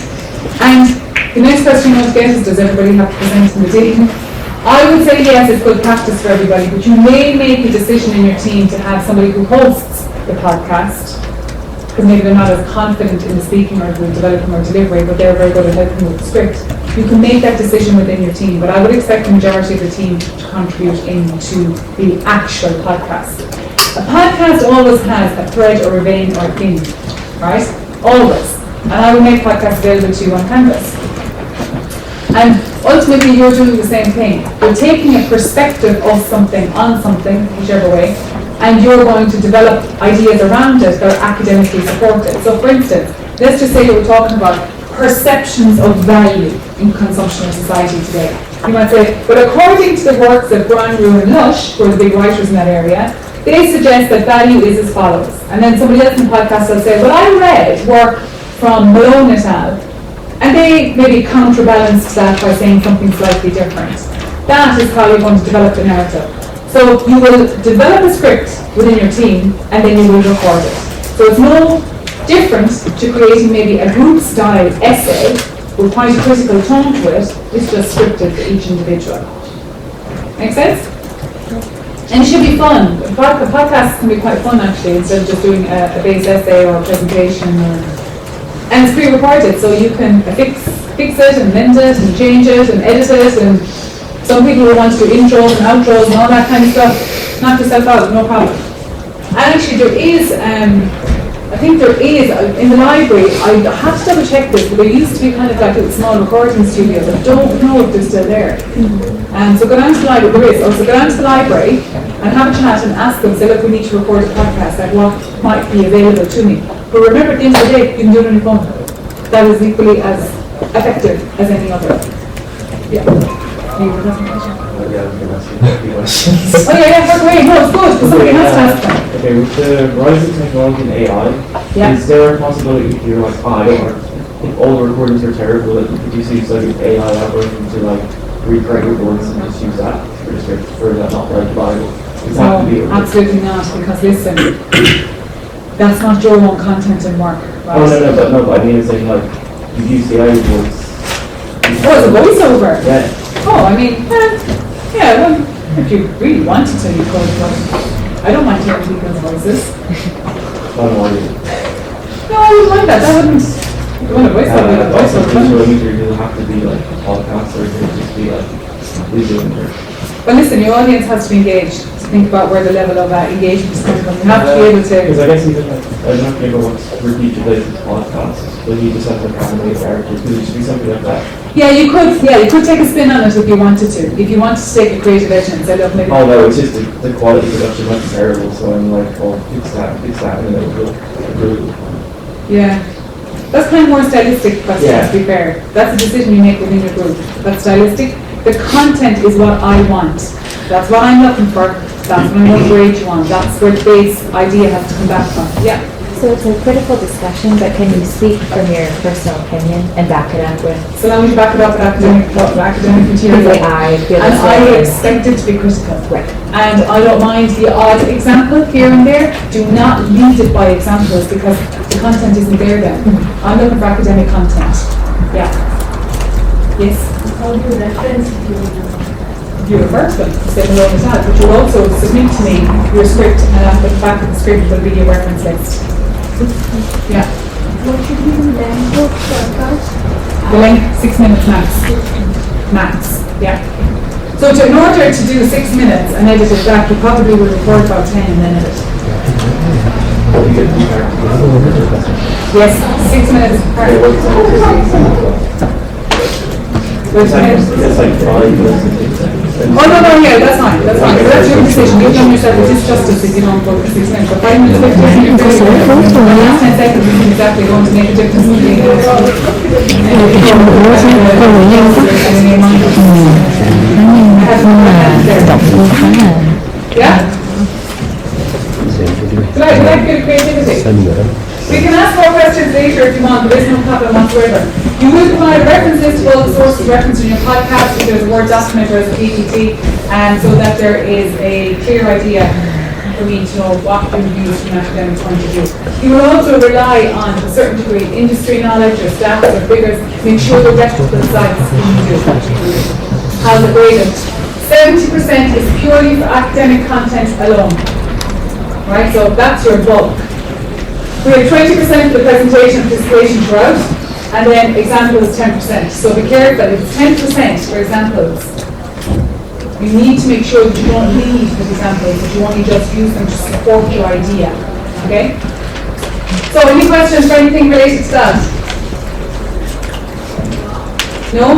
And the next question you want to get is, does everybody have to present in the team? I would say yes, it's good practice for everybody, but you may make a decision in your team to have somebody who hosts the podcast, because maybe they're not as confident in the speaking or the developing or delivery, but they're very good at helping with the script. You can make that decision within your team, but I would expect the majority of the team to contribute into the actual podcast. A podcast always has a thread or a vein or a theme, right? Always. And I will make podcasts available to you on Canvas. And ultimately you're doing the same thing. You're taking a perspective of something, on something, whichever way, and you're going to develop ideas around it that are academically supported. So for instance, let's just say you were talking about perceptions of value in consumption of society today. You might say, but according to the works of Brian Rue and Lush, who are the big writers in that area, they suggest that value is as follows. And then somebody else in the podcast will say, well, I read work from Malone et al., and they maybe counterbalance that by saying something slightly different. That is how you're going to develop the narrative. So you will develop a script within your team, and then you will record it. So it's no different to creating maybe a group-style essay with quite a critical tone to it. It's just scripted for each individual. Make sense? And it should be fun. Podcasts can be quite fun actually, instead of just doing a base essay or a presentation. And it's pre-recorded, so you can fix it and mend it and change it and edit it. And some people will want to do intros and outros and all that kind of stuff. Knock yourself out, no problem. And actually there is, I think there is, in the library, I have to double check this, but there used to be kind of like a small recording studio. I don't know if they're still there. So go down to the library, there is, so go down to the library and have a chat and ask them, say, look, we need to record a podcast, like what might be available to me. But remember, at the end of the day, you can do it on your phone. That is equally as effective as any other. Yeah. You have a presentation? Yeah, I was going to ask you a few questions. Oh yeah, work away. No, it's good, because somebody has to ask them. Okay, with the rise of technology and AI, Yeah. is there a possibility if you're like, I don't know, if all the recordings are terrible, that you could just use like an AI algorithm to like recreate your voice and just use that for that not very reliable? Does that have to be No, absolutely not, because listen, that's not your own content and work, right? Oh, no, but I mean, it's like you use the AI voice. Oh, it's a voiceover? Yeah. Oh, I mean, yeah, well, if you really wanted to, you could, but I don't mind hearing people's voices. I don't know. No, I wouldn't mind that, that wouldn't, you want a voiceover, you want a Also, voiceover. visual imagery doesn't have to be like a podcast, or it could just be like visual imagery. But listen, your audience has to be engaged, to think about where the level of engagement is coming from. You have to be able Because to, I guess even like, I don't know if you ever want to repeat your latest podcast, but you just have like animated characters, could it just be something like that? yeah, you could take a spin on it if you wanted to. If you wanted to take a creative edge and say, look, maybe. Oh no, it's just the quality of production might be terrible, so I'm like, oh, fix that, and then it'll improve. Yeah. That's kind of more stylistic question, Yeah. to be fair. That's a decision you make within your group. That's stylistic. The content is what I want. That's what I'm looking for. That's what I want to grade you on. That's where the base idea has to come back from. Yeah. So it's a critical discussion, but can you speak from your personal opinion and back it up with, So now we back it up with academic material. like, I feel And this I would way? expect it to be critical. Right. And I don't mind the odd example here and there. Do not lead it by examples because the content isn't there then. I'm looking for academic content. Yeah. Yes. How do you reference if you You refer to them, say below the tab, but you also submit to me your script, and at the back of the script will be your reference list. Yeah. what should be the length of podcast? The length, 6 minutes max. Max, yeah. So in order to do 6 minutes and edit it back, you probably would record about 10 and then edit. You get the characters. Yes, 6 minutes per. Yeah, Wait a minute. it's like 5 minutes. Oh, no, yeah, that's fine, that's your decision, you've done yourself a disjustice if you don't go for 6 minutes, but 5 minutes, 15 minutes, the last 10 seconds isn't exactly going to make a difference in the yeah? Did I feel creativity? We can ask more questions later if you want, there is no problem whatsoever. You will provide a reference list of all the sources referenced in your podcast, if there's a Word document or as a PPT, and so that there is a clear idea for me to know what can be used from an academic point of view. You will also rely on a certain degree of industry knowledge or stats or figures, make sure the reputable sites when you do. How's it graded? 70% is purely for academic content alone. Right, so that's your bulk. We have 20% for the presentation and participation throughout, and then examples 10%. So be careful, if it's 10% for examples, you need to make sure that you don't lead with examples, that you only just use them to support your idea. Okay? So any questions for anything related to that? No?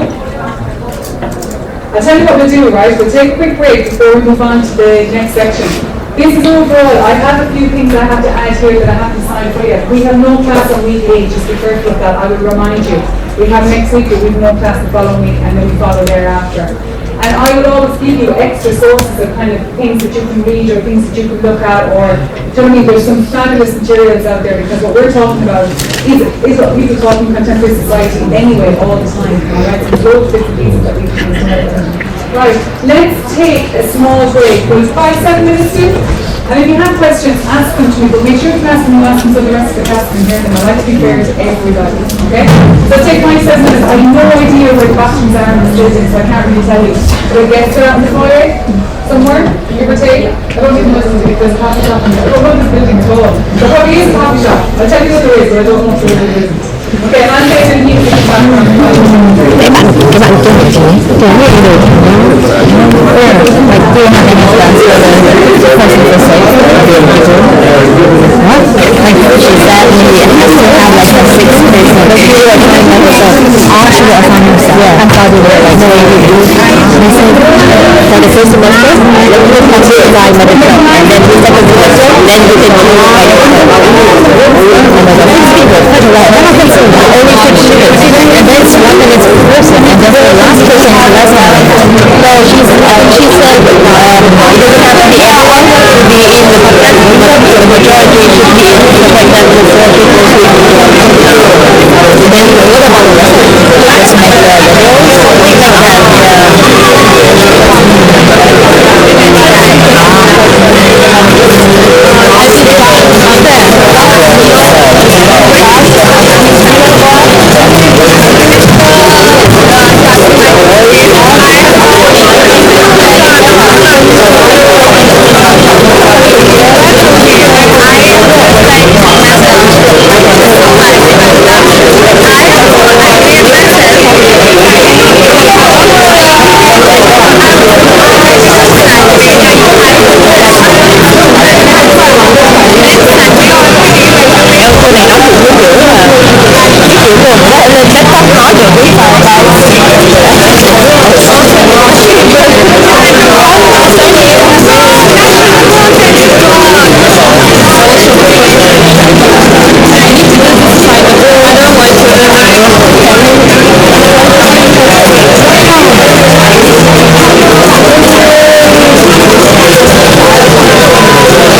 I'll tell you what we'll do, right? We'll take a quick break before we move on to the next section. This is overall, I have a few things I have to add here that I haven't signed for yet. We have no class on week 8, just be careful of that, I will remind you. We have next week, but we have no class the following week, and then we follow thereafter. And I will always give you extra sources of kind of things that you can read or things that you can look at, or, do you know what I mean, there's some fabulous materials out there, because what we're talking about is what people talk in contemporary society anyway, all the time, alright? So there's loads of different pieces that we can use. Right, let's take a small break. Will 5-7 minutes do? And if you have questions, ask them to me, but make sure to ask them last so the rest of the class can hear them. I like to be fair to everybody, okay? So take 27 minutes. I have no idea where the bathrooms are in this building, so I can't really tell you. Will it get out in the foyer? Somewhere? Give or take? I don't even know if there's a coffee shop in there. I don't know this building at all. There probably is a coffee shop. I'll tell you what there is, but I don't know if there is. Okay, and I'm taking you to the background. Các bạn trên thế giới cái này đều like doing that kind of stuff. Person to say like she said he has to have like a 6 person but he was doing like all she got on herself. Yeah. I thought we were like no they said for the first semester we would have to provide medical and then the second semester then we can do like only 6 students and then it's 1 minute per person and then the last person has less time. So she said it doesn't have to be everyone to be in the content but the majority should be in the content before people who then what about the rest of the class like the girls something like that. Lên TikTok nói được biết rồi đây.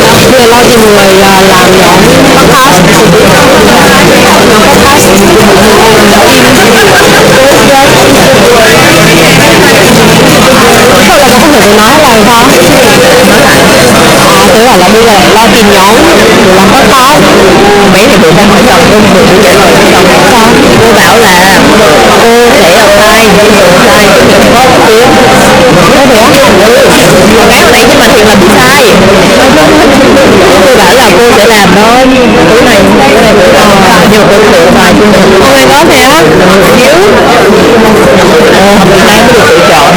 Bây giờ lo cho người làm nhóm podcast. Tôi nói là không? Tôi bảo là bây giờ lo tìm nhóm để làm podcast. Mấy người được đang hỏi chồng tôi vừa trả lời cho chồng sao? Cô bảo là cô sẽ apply nhưng mà apply cũng có tiếng. Có thể mà cái này nhưng mà thiệt là bị sai. Tôi bảo là cô sẽ làm thôi tối này nhưng mà cô tự bài chung thực. Oh my god hả? Hiếu? Hôm nay mới được tự chọn.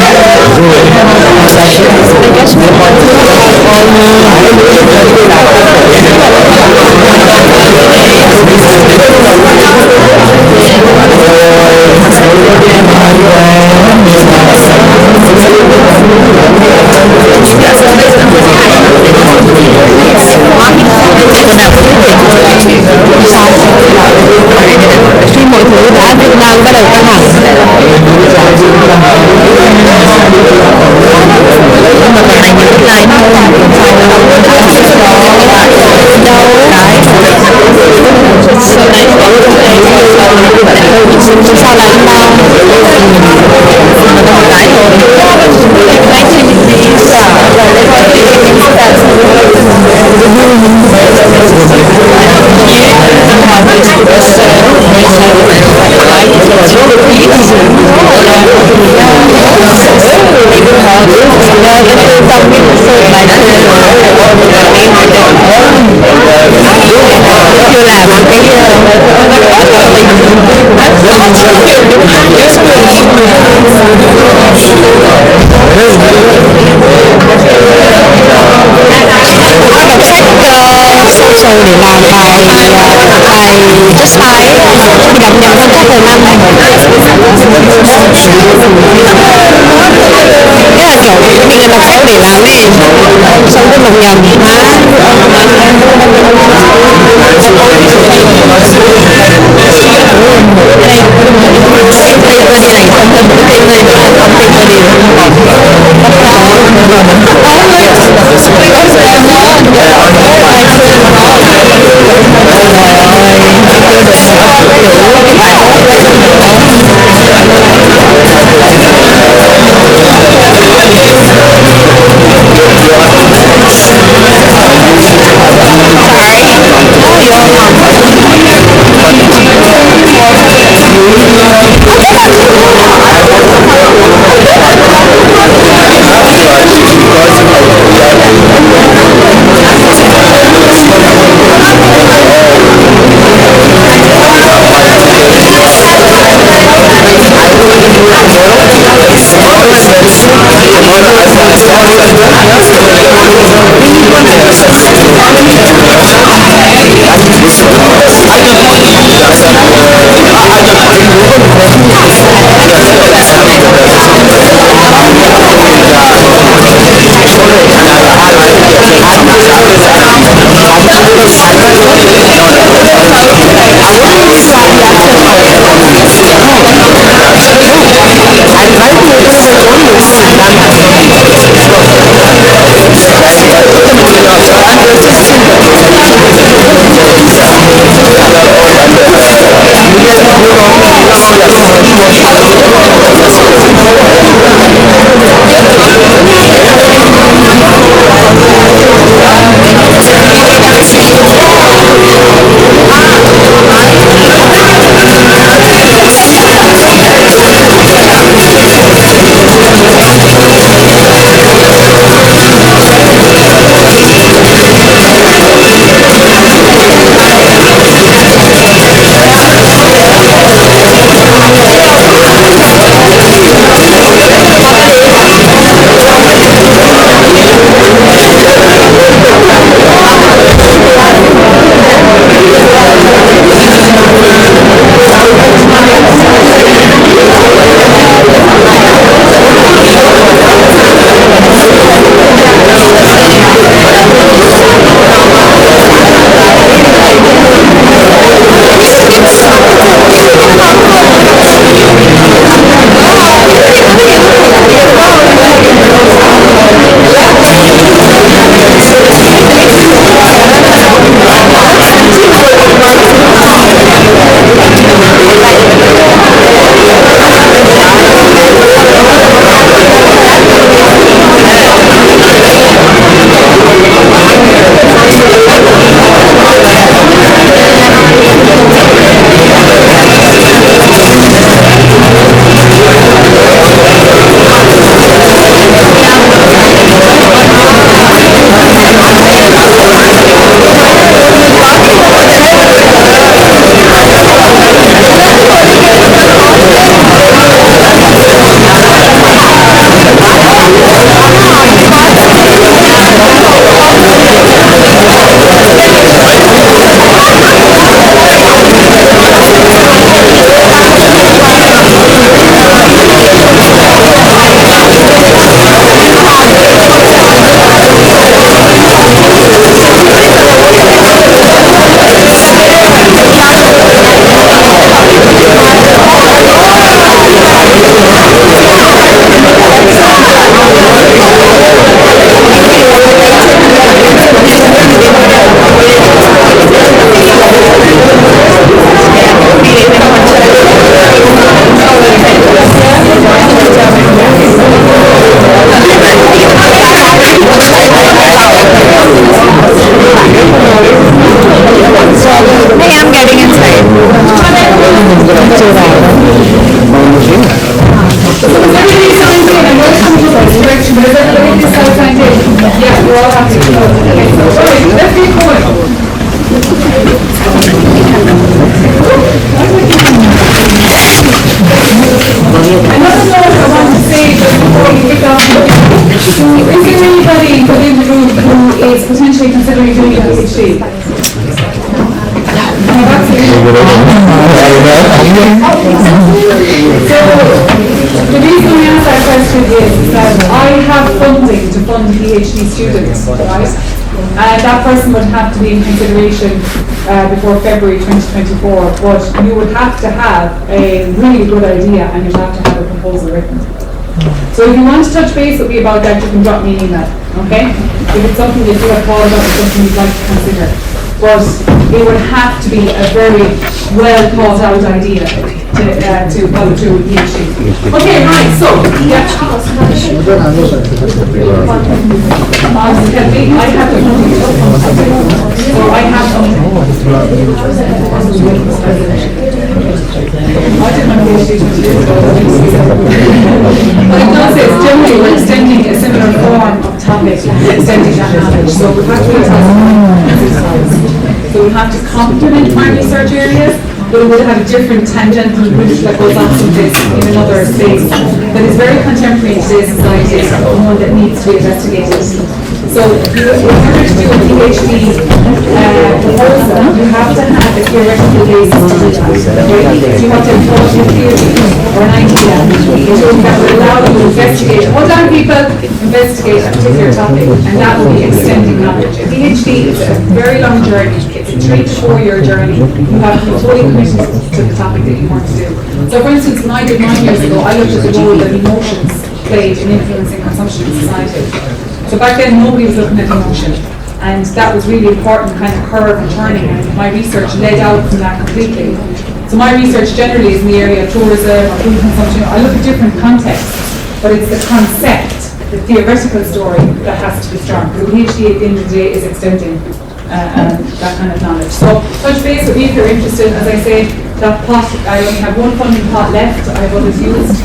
Khi mọi thứ đã Việt Nam bắt đầu căng thẳng nhưng mà còn này nhiều deadline hơn đâu sao lại không bao mà có một cái chưa làm cái sâu sâu để làm bài test bài đi đọc nhầm hơn các hồi năm này cái là kiểu mình đọc sâu để làm ấy xong cái đọc nhầm chưa vào đâu. So is everybody signed in? I know it's coming to the direction, but is everybody still signed in? Yeah, we're all happy. Okay, so, all right, let's get going. Another note I want to say just before we kick off, is there anybody within the group who is potentially considering doing a PhD? No, that's it. So, the reason I ask that question is that I have funding to fund PhD students, right? And that person would have to be in consideration before February 2024, but you would have to have a really good idea and you'd have to have a proposal written. So if you want to touch base with me about that, you can drop me an email, okay? If it's something that you have thought about, it's something you'd like to consider. But it would have to be a very well thought out idea to go to a PhD. Okay, right, so, yeah. I have the so I have I did my PhD 20 years ago. But it does say it's generally we're extending a similar form of topic, extending that knowledge. So we have to so we have to complement my research areas, but it would have a different tangential route that goes on from this in another space that is very contemporary in today's society and one that needs to be investigated. So in order to do a PhD proposal, you have to have a theoretical basis to do that. You have to have a theory or an idea that will allow you to investigate, hold on people, investigate a particular topic, and that will be extending knowledge. A PhD is a very long journey. It's a 3 to 4 year journey. You have to be fully committed to the topic that you want to do. So for instance, when I did mine years ago, I looked at the role that emotions played in influencing consumption in society. So back then nobody was looking at emotion, and that was really important kind of curve and turning, and my research led out from that completely. So my research generally is in the area of tourism or food consumption. I look at different contexts, but it's the concept, the theoretical story that has to be strong. The PhD at the end of the day is extending that kind of knowledge. So touch base with me if you're interested. As I say, that pot, I only have one funding pot left, I have others used.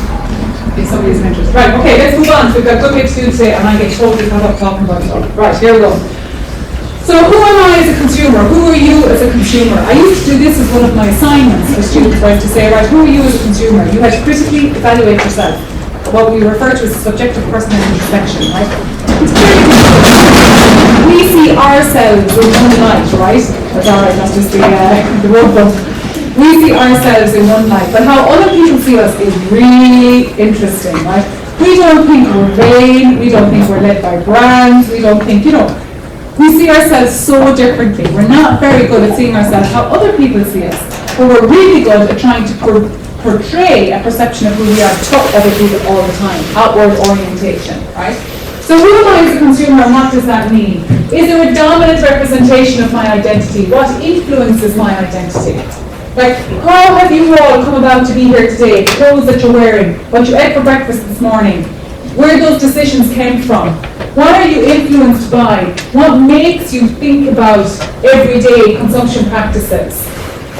If somebody's interested. Right, okay, let's move on. So we've got good bits to do today and I get totally caught up talking about stuff. Right, here we go. So who am I as a consumer? Who are you as a consumer? I used to do this as one of my assignments for students, right, to say, right, who are you as a consumer? You had to critically evaluate yourself. What we refer to as subjective personal introspection, right? We see ourselves in one light, right? That's alright, that's just the road book. We see ourselves in one light, but how other people see us is really interesting, right? We don't think we're vain, we don't think we're led by brands, we don't think, we see ourselves so differently. We're not very good at seeing ourselves how other people see us, but we're really good at trying to portray a perception of who we are to other people all the time, outward orientation, right? So who am I as a consumer and what does that mean? Is there a dominant representation of my identity? What influences my identity? Like, how have you all come about to be here today? The clothes that you're wearing, what you ate for breakfast this morning, where those decisions came from. What are you influenced by? What makes you think about everyday consumption practices?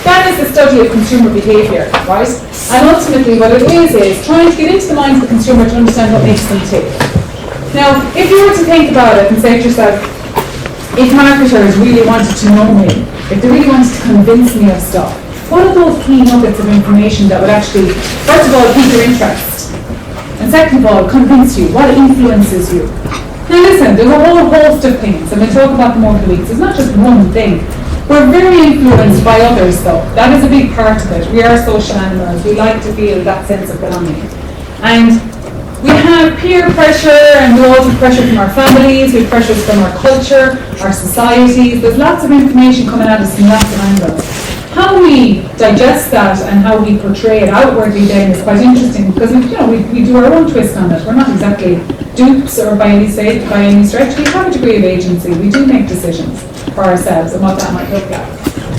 That is the study of consumer behaviour, right? And ultimately what it is trying to get into the mind of the consumer to understand what makes them tick. Now, if you were to think about it and say to yourself, if marketers really wanted to know me, if they really wanted to convince me of stuff, what are those key nuggets of information that would actually, first of all, pique your interest, and second of all, convince you? What influences you? Now listen, there's a whole host of things, and we'll talk about them over the weeks. It's not just one thing. We're very influenced by others, though. That is a big part of it. We are social animals. We like to feel that sense of belonging. And we have peer pressure, and we also have pressure from our families, we have pressures from our culture, our societies. There's lots of information coming at us from lots of angles. How we digest that and how we portray it outwardly then is quite interesting because we do our own twist on it. We're not exactly dupes or by any stretch. We have a degree of agency. We do make decisions for ourselves and what that might look like.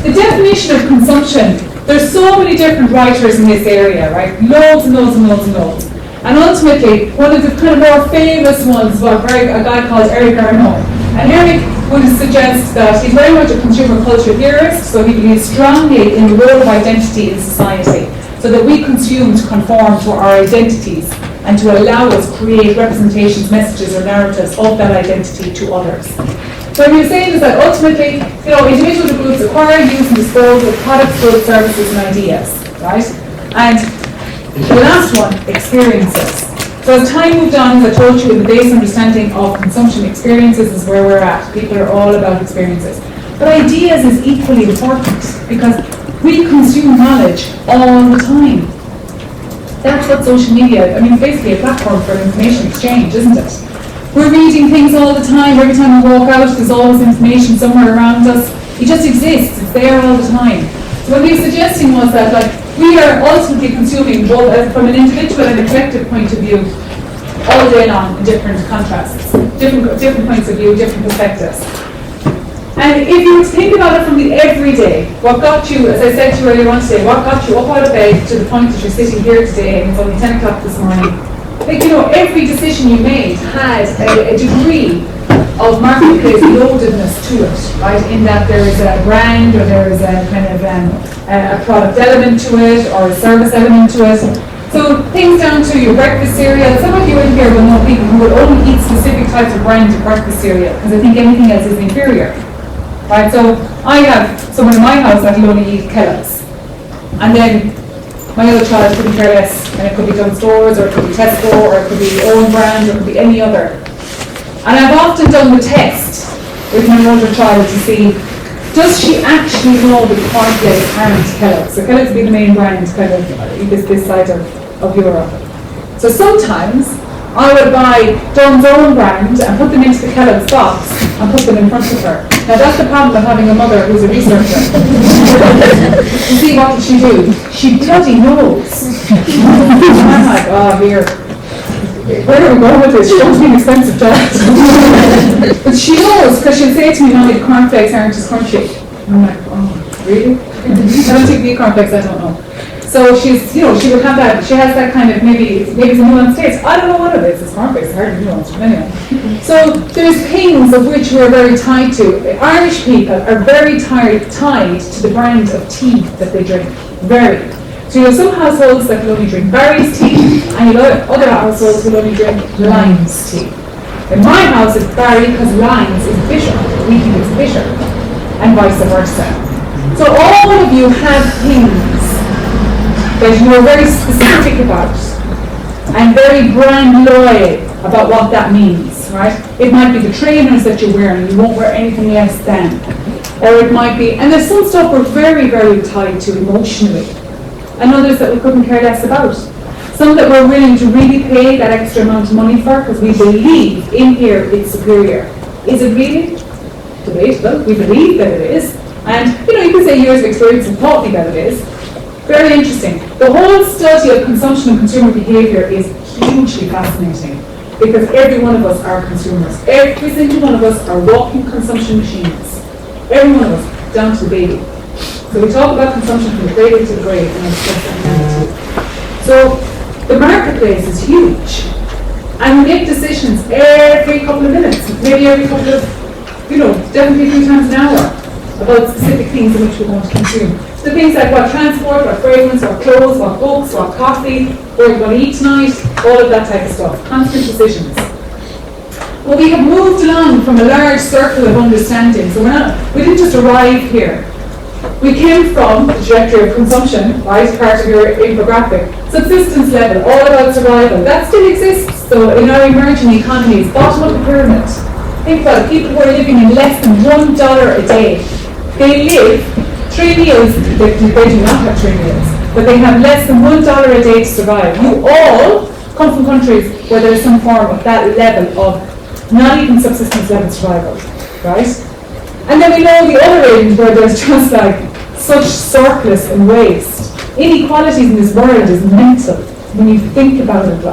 The definition of consumption, there's so many different writers in this area, right? Loads and loads and loads and loads. And ultimately, one of the kind of more famous ones was a guy called Eric Arnault. And Eric would suggest that he's very much a consumer culture theorist, so he believes strongly in the role of identity in society. so that we consume to conform to our identities and to allow us create representations, messages or narratives of that identity to others. So what you're saying is that ultimately, individuals and groups acquire, use and dispose of products, goods, services and ideas, right? And the last one, experiences. So as time moved on, as I told you, in the base understanding of consumption, experiences is where we're at. People are all about experiences. But ideas is equally important because we consume knowledge all the time. That's what social media, it's basically a platform for information exchange, isn't it? We're reading things all the time. Every time we walk out, there's always information somewhere around us. It just exists. It's there all the time. So what he was suggesting was that, we are ultimately consuming both from an individual and a collective point of view all day long in different contrasts, different points of view, different perspectives. And if you think about it from the everyday, what got you, as I said to you earlier on today, what got you up out of bed to the point that you're sitting here today and it's only 10 o'clock this morning, every decision you made had a degree of marketplace loadedness to it, right? In that there is a brand or there is a kind of a product element to it or a service element to it. So things down to your breakfast cereal. Some of you in here will know people who will only eat specific types of brands of breakfast cereal because I think anything else is inferior. Right, so I have someone in my house that will only eat Kellogg's. And then my other child couldn't care less. And it could be Dunnes Stores, or it could be Tesco, or it could be own brand, or it could be any other. And I've often done the test with my older child to see, does she actually know the cornflakes aren't Kellogg's? So Kellogg's would be the main brand kind of this side of Europe. So sometimes I would buy Dunnes' own brand and put them into the Kellogg's box and put them in front of her. Now that's the problem of having a mother who's a researcher. You see, what did she do? She bloody knows. And I'm like, oh dear, where are we going with this? She wants me an expensive job. But she knows, because she'll say to me, Mommy, the cornflakes aren't as crunchy. And I'm like, oh, really? I don't think the cornflakes, I don't know. So she's, she would have that, she has that kind of, maybe it's a nuanced taste. I don't know what it is, it's cornflakes, it's hardly nuanced, but anyway. So there's things of which we're very tied to. Irish people are very tied to the brand of tea that they drink, very. So you have some households that will only drink Barry's tea, and you have other households who will only drink Lyme's tea. In my house it's Barry because Lyme's is bitter, we think it's bitter, and vice versa. So all of you have things that you are very specific about and very brand loyal about what that means, right? It might be the trainers that you're wearing, you won't wear anything less than. Or it might be, and there's some stuff we're very, very tied to emotionally, and others that we couldn't care less about. Some that we're willing to really pay that extra amount of money for because we believe in here it's superior. Is it really? Debatable. We believe that it is. And you can say years of experience have taught me that it is. Very interesting. The whole study of consumption and consumer behaviour is hugely fascinating because every one of us are consumers. Every single one of us are walking consumption machines. Every one of us, down to the baby. So we talk about consumption from the cradle to the grave, and it's just that. So the marketplace is huge, and we make decisions every couple of minutes, maybe every couple of, definitely 3 times an hour about specific things in which we want to consume. So things like what transport, what fragrance, what clothes, what books, what coffee, where we're going to eat tonight, all of that type of stuff. Constant decisions. Well, we have moved along from a large circle of understanding. So we didn't just arrive here. We came from the trajectory of consumption, right, part of your infographic. Subsistence level, all about survival. That still exists. So in our emerging economies, bottom of the pyramid. Think about it, people who are living in less than $1 a day. They live 3 meals, they do not have 3 meals, but they have less than $1 a day to survive. You all come from countries where there's some form of that level of not even subsistence level survival, right? And then we know the other end where there's just such surplus and waste. Inequalities in this world is mental when you think about it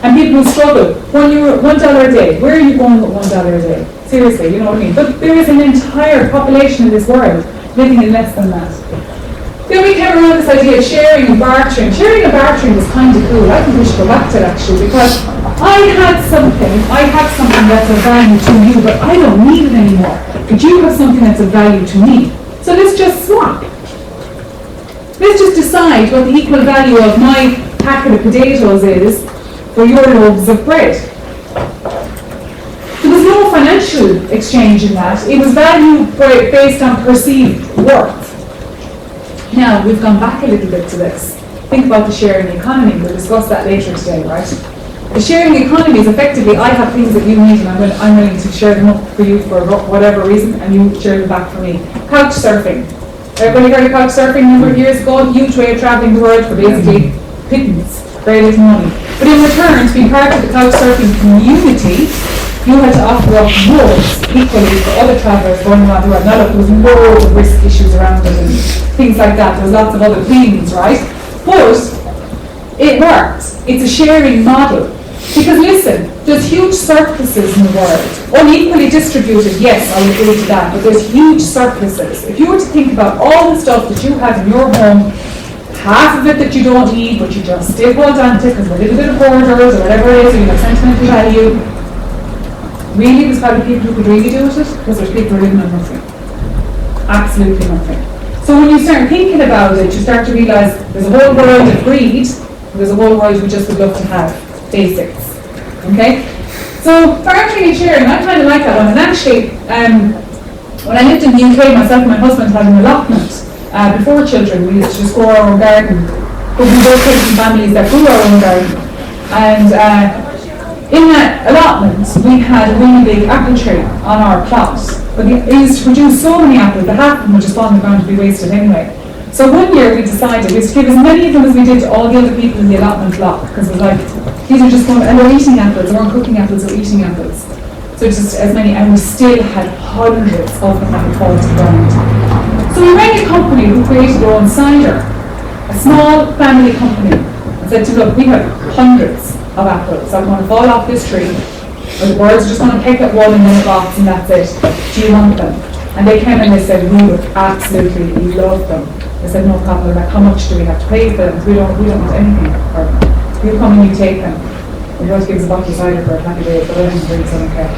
And people who struggle, $1 a day, where are you going with $1 a day? Seriously, you know what I mean? But there is an entire population in this world living in less than that. Then we came around this idea of sharing and bartering. Sharing and bartering was kind of cool. I think we should go back to it actually, because I have something that's of value to you, but I don't need it anymore. But you have something that's of value to me. So let's just swap. Let's just decide what the equal value of my packet of potatoes is for your loaves of bread. There was no financial exchange in that. It was value based on perceived worth. Now, we've gone back a little bit to this. Think about the sharing economy. We'll discuss that later today, right? The sharing economy is effectively, I have things that you need and I'm willing to share them up for you for whatever reason, and you share them back for me. Couch surfing. Everybody heard of couch surfing a number of years ago? Huge way of travelling the world for basically pittance, very little money. But in return, to be part of the couch surfing community, you had to offer up loads equally for other travellers going around the world. Now look, there was loads of risk issues around it and things like that. There was lots of other things, right? But it works. It's a sharing model. Because listen, there's huge surpluses in the world. Unequally distributed, yes, I'll agree to that, but there's huge surpluses. If you were to think about all the stuff that you have in your home, half of it that you don't need, but you just still hold on to because we're a little bit of hoarders or whatever it is, or you have sentimental value, really there's probably people who could really do with it, because there's people who are living on nothing. Absolutely nothing. So when you start thinking about it, you start to realise there's a whole world of greed, there's a whole world we just would love to have basics. Okay? So bartering and sharing, I kind of like that one. And actually, when I lived in the UK, myself and my husband had an allotment before children. We used to just grow our own garden. But we both came from families that grew our own garden. And in that allotment, we had a really big apple tree on our plot. But it used to produce so many apples that half of them would just fall on the ground to be wasted anyway. So one year we decided we used to give as many of them as we did to all the other people in the allotment block, because it was like, these are just going, and they're eating apples, they weren't cooking apples, they're eating apples. So just as many, and we still had hundreds of them that would fall to the ground. So we rang a company who created their own cider, a small family company, and said to them, look, we have hundreds of apples that are going to fall off this tree, or the birds are just going to pick up one in a box and that's it. Do you want them? And they came and they said, we would absolutely love them. They said, no problem. Like, how much do we have to pay for them? We don't want anything for them. You come and you take them. We don't give us a bottle of cider for a happy day, but I don't really don't care.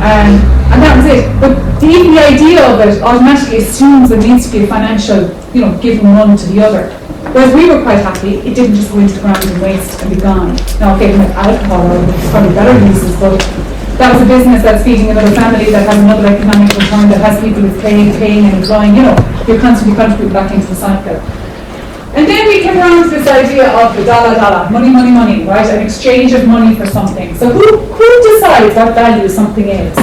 And that was it. But even the idea of it automatically assumes there needs to be a financial, giving one to the other. Whereas we were quite happy, it didn't just go into the ground and waste and be gone. Now, okay, with alcohol or probably better uses, but that was a business that's feeding another family, that has another economic return, that has people who's paying and employing, you're constantly contributing back into the cycle. And then we came around to this idea of the dollar, money, right? An exchange of money for something. So who decides what value something is?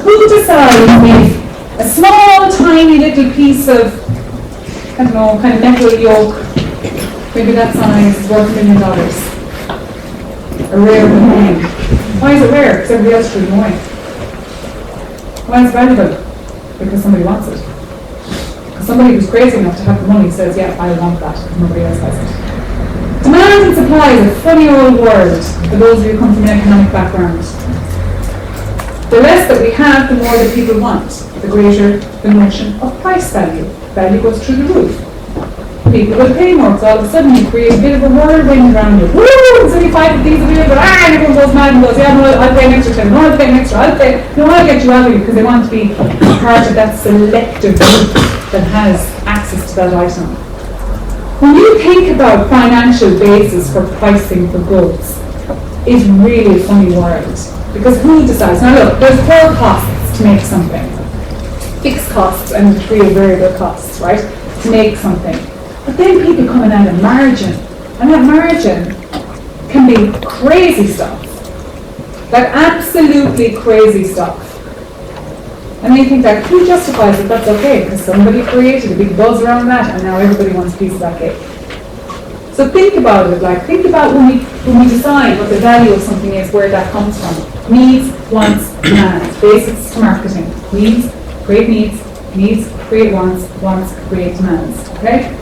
Who decides if a small, tiny little piece of, kind of metal yoke, maybe that size is worth $1 million? A rare coin. Why is it rare? Because everybody else should know it. Why is it valuable? Because somebody wants it. Because somebody who's crazy enough to have the money says, yeah, I want that, because nobody else has it. Demand and supply is a funny old word for those of you who come from an economic background. The less that we have, the more that people want, the greater the notion of price value. Value goes through the roof. People will pay more, because all of a sudden you create a bit of a whirlwind around it. Woo! There's only 5 things available, and everyone goes mad and goes, yeah, no, I'll pay an extra 10, no, I'll pay an extra, I'll get you out of you, because they want to be part of that selective group that has access to that item. When you think about financial basis for pricing for goods, it's really a funny world, because who decides? Now look, there's 4 costs to make something. Fixed costs and 3 variable costs, right? To make something. But then people coming out of margin, and that margin can be crazy stuff, like absolutely crazy stuff. And you think that who justifies that that's okay? Because somebody created a big buzz around that, and now everybody wants a piece of that cake. So think about it. Think about when we decide what the value of something is, where that comes from. Needs, wants, demands. Basics to marketing. Needs, create needs, create wants, create demands. Okay.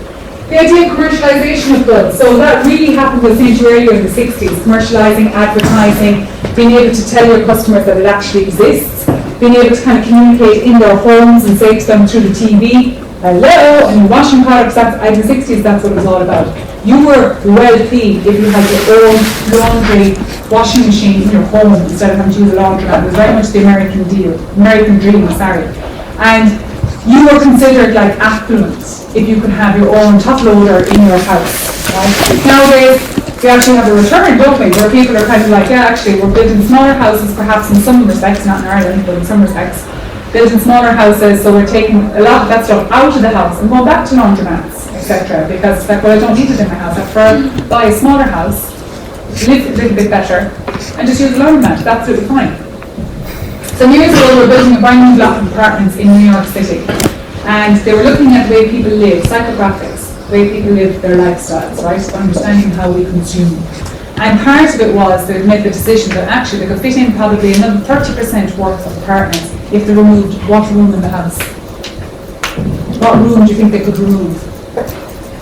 The idea of commercialization of goods. So that really happened with St. Earlier in the 60s. Commercializing, advertising, being able to tell your customers that it actually exists, being able to kind of communicate in their homes and say to them through the TV, hello, and your washing products. In the 60s, that's what it was all about. You were wealthy if you had your own laundry washing machine in your home instead of having to use a laundromat. It was very much the American dream, And you were considered like affluent if you could have your own top loader in your house, right? Nowadays, we actually have a return, don't we, where people are kind of like, yeah, actually, we're building smaller houses, perhaps in some respects, not in Ireland, but in some respects, building smaller houses, so we're taking a lot of that stuff out of the house and going back to laundromats, etc. Because it's like, well, I don't need it in my house. I prefer to buy a smaller house, live a little bit better, and just use a laundromat. It's absolutely fine. Some years ago, we were building a brand new block of apartments in New York City, and they were looking at the way people live, psychographics, the way people live their lifestyles, right? Understanding how we consume. And part of it was they made the decision that actually they could fit in probably another 30% worth of apartments if they removed what room in the house. What room do you think they could remove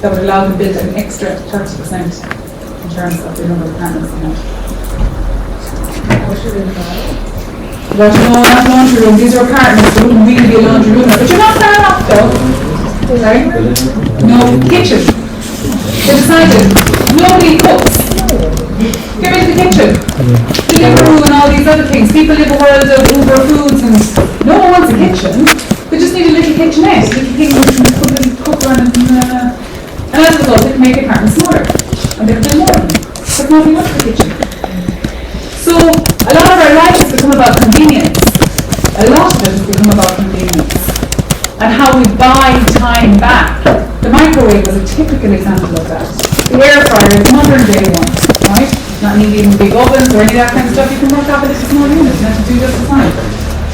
that would allow them to build an extra 30% in terms of the number of apartments they have? Well, no, not laundry room. These are apartments. There wouldn't really be a laundry room. But you're not far off, though. Sorry? No kitchen. They decided nobody cooks. Get rid of the kitchen. Deliveroo and all these other things. People live a world of Uber foods and no one wants a kitchen. They just need a little kitchenette. A little thing where you can put a little cooker and as a result, they can make the apartment smaller. And they can do more of them. There's nothing much for the kitchen. So, a lot of our life has become about convenience. A lot of it has become about convenience. And how we buy time back. The microwave was a typical example of that. The air fryer is modern day one, right? Not needing big ovens or any of that kind of stuff. You can work off it as a small unit and have to do just fine.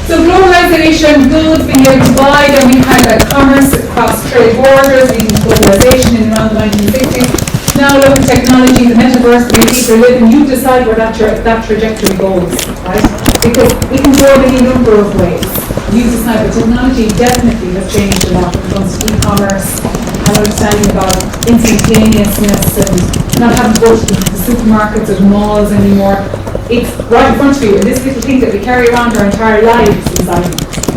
So globalization, goods being able to buy, then we had commerce across trade borders, leading to globalization in around the 1960s. Now look at technology, the metaverse, the way people are living, you decide where that trajectory goes, right? Because it can go in any number of ways. You decide, but technology definitely has changed a lot when it comes to e-commerce and understanding about instantaneousness and not having to go to the supermarkets or the malls anymore. It's right in front of you, and this little thing that we carry around our entire lives inside.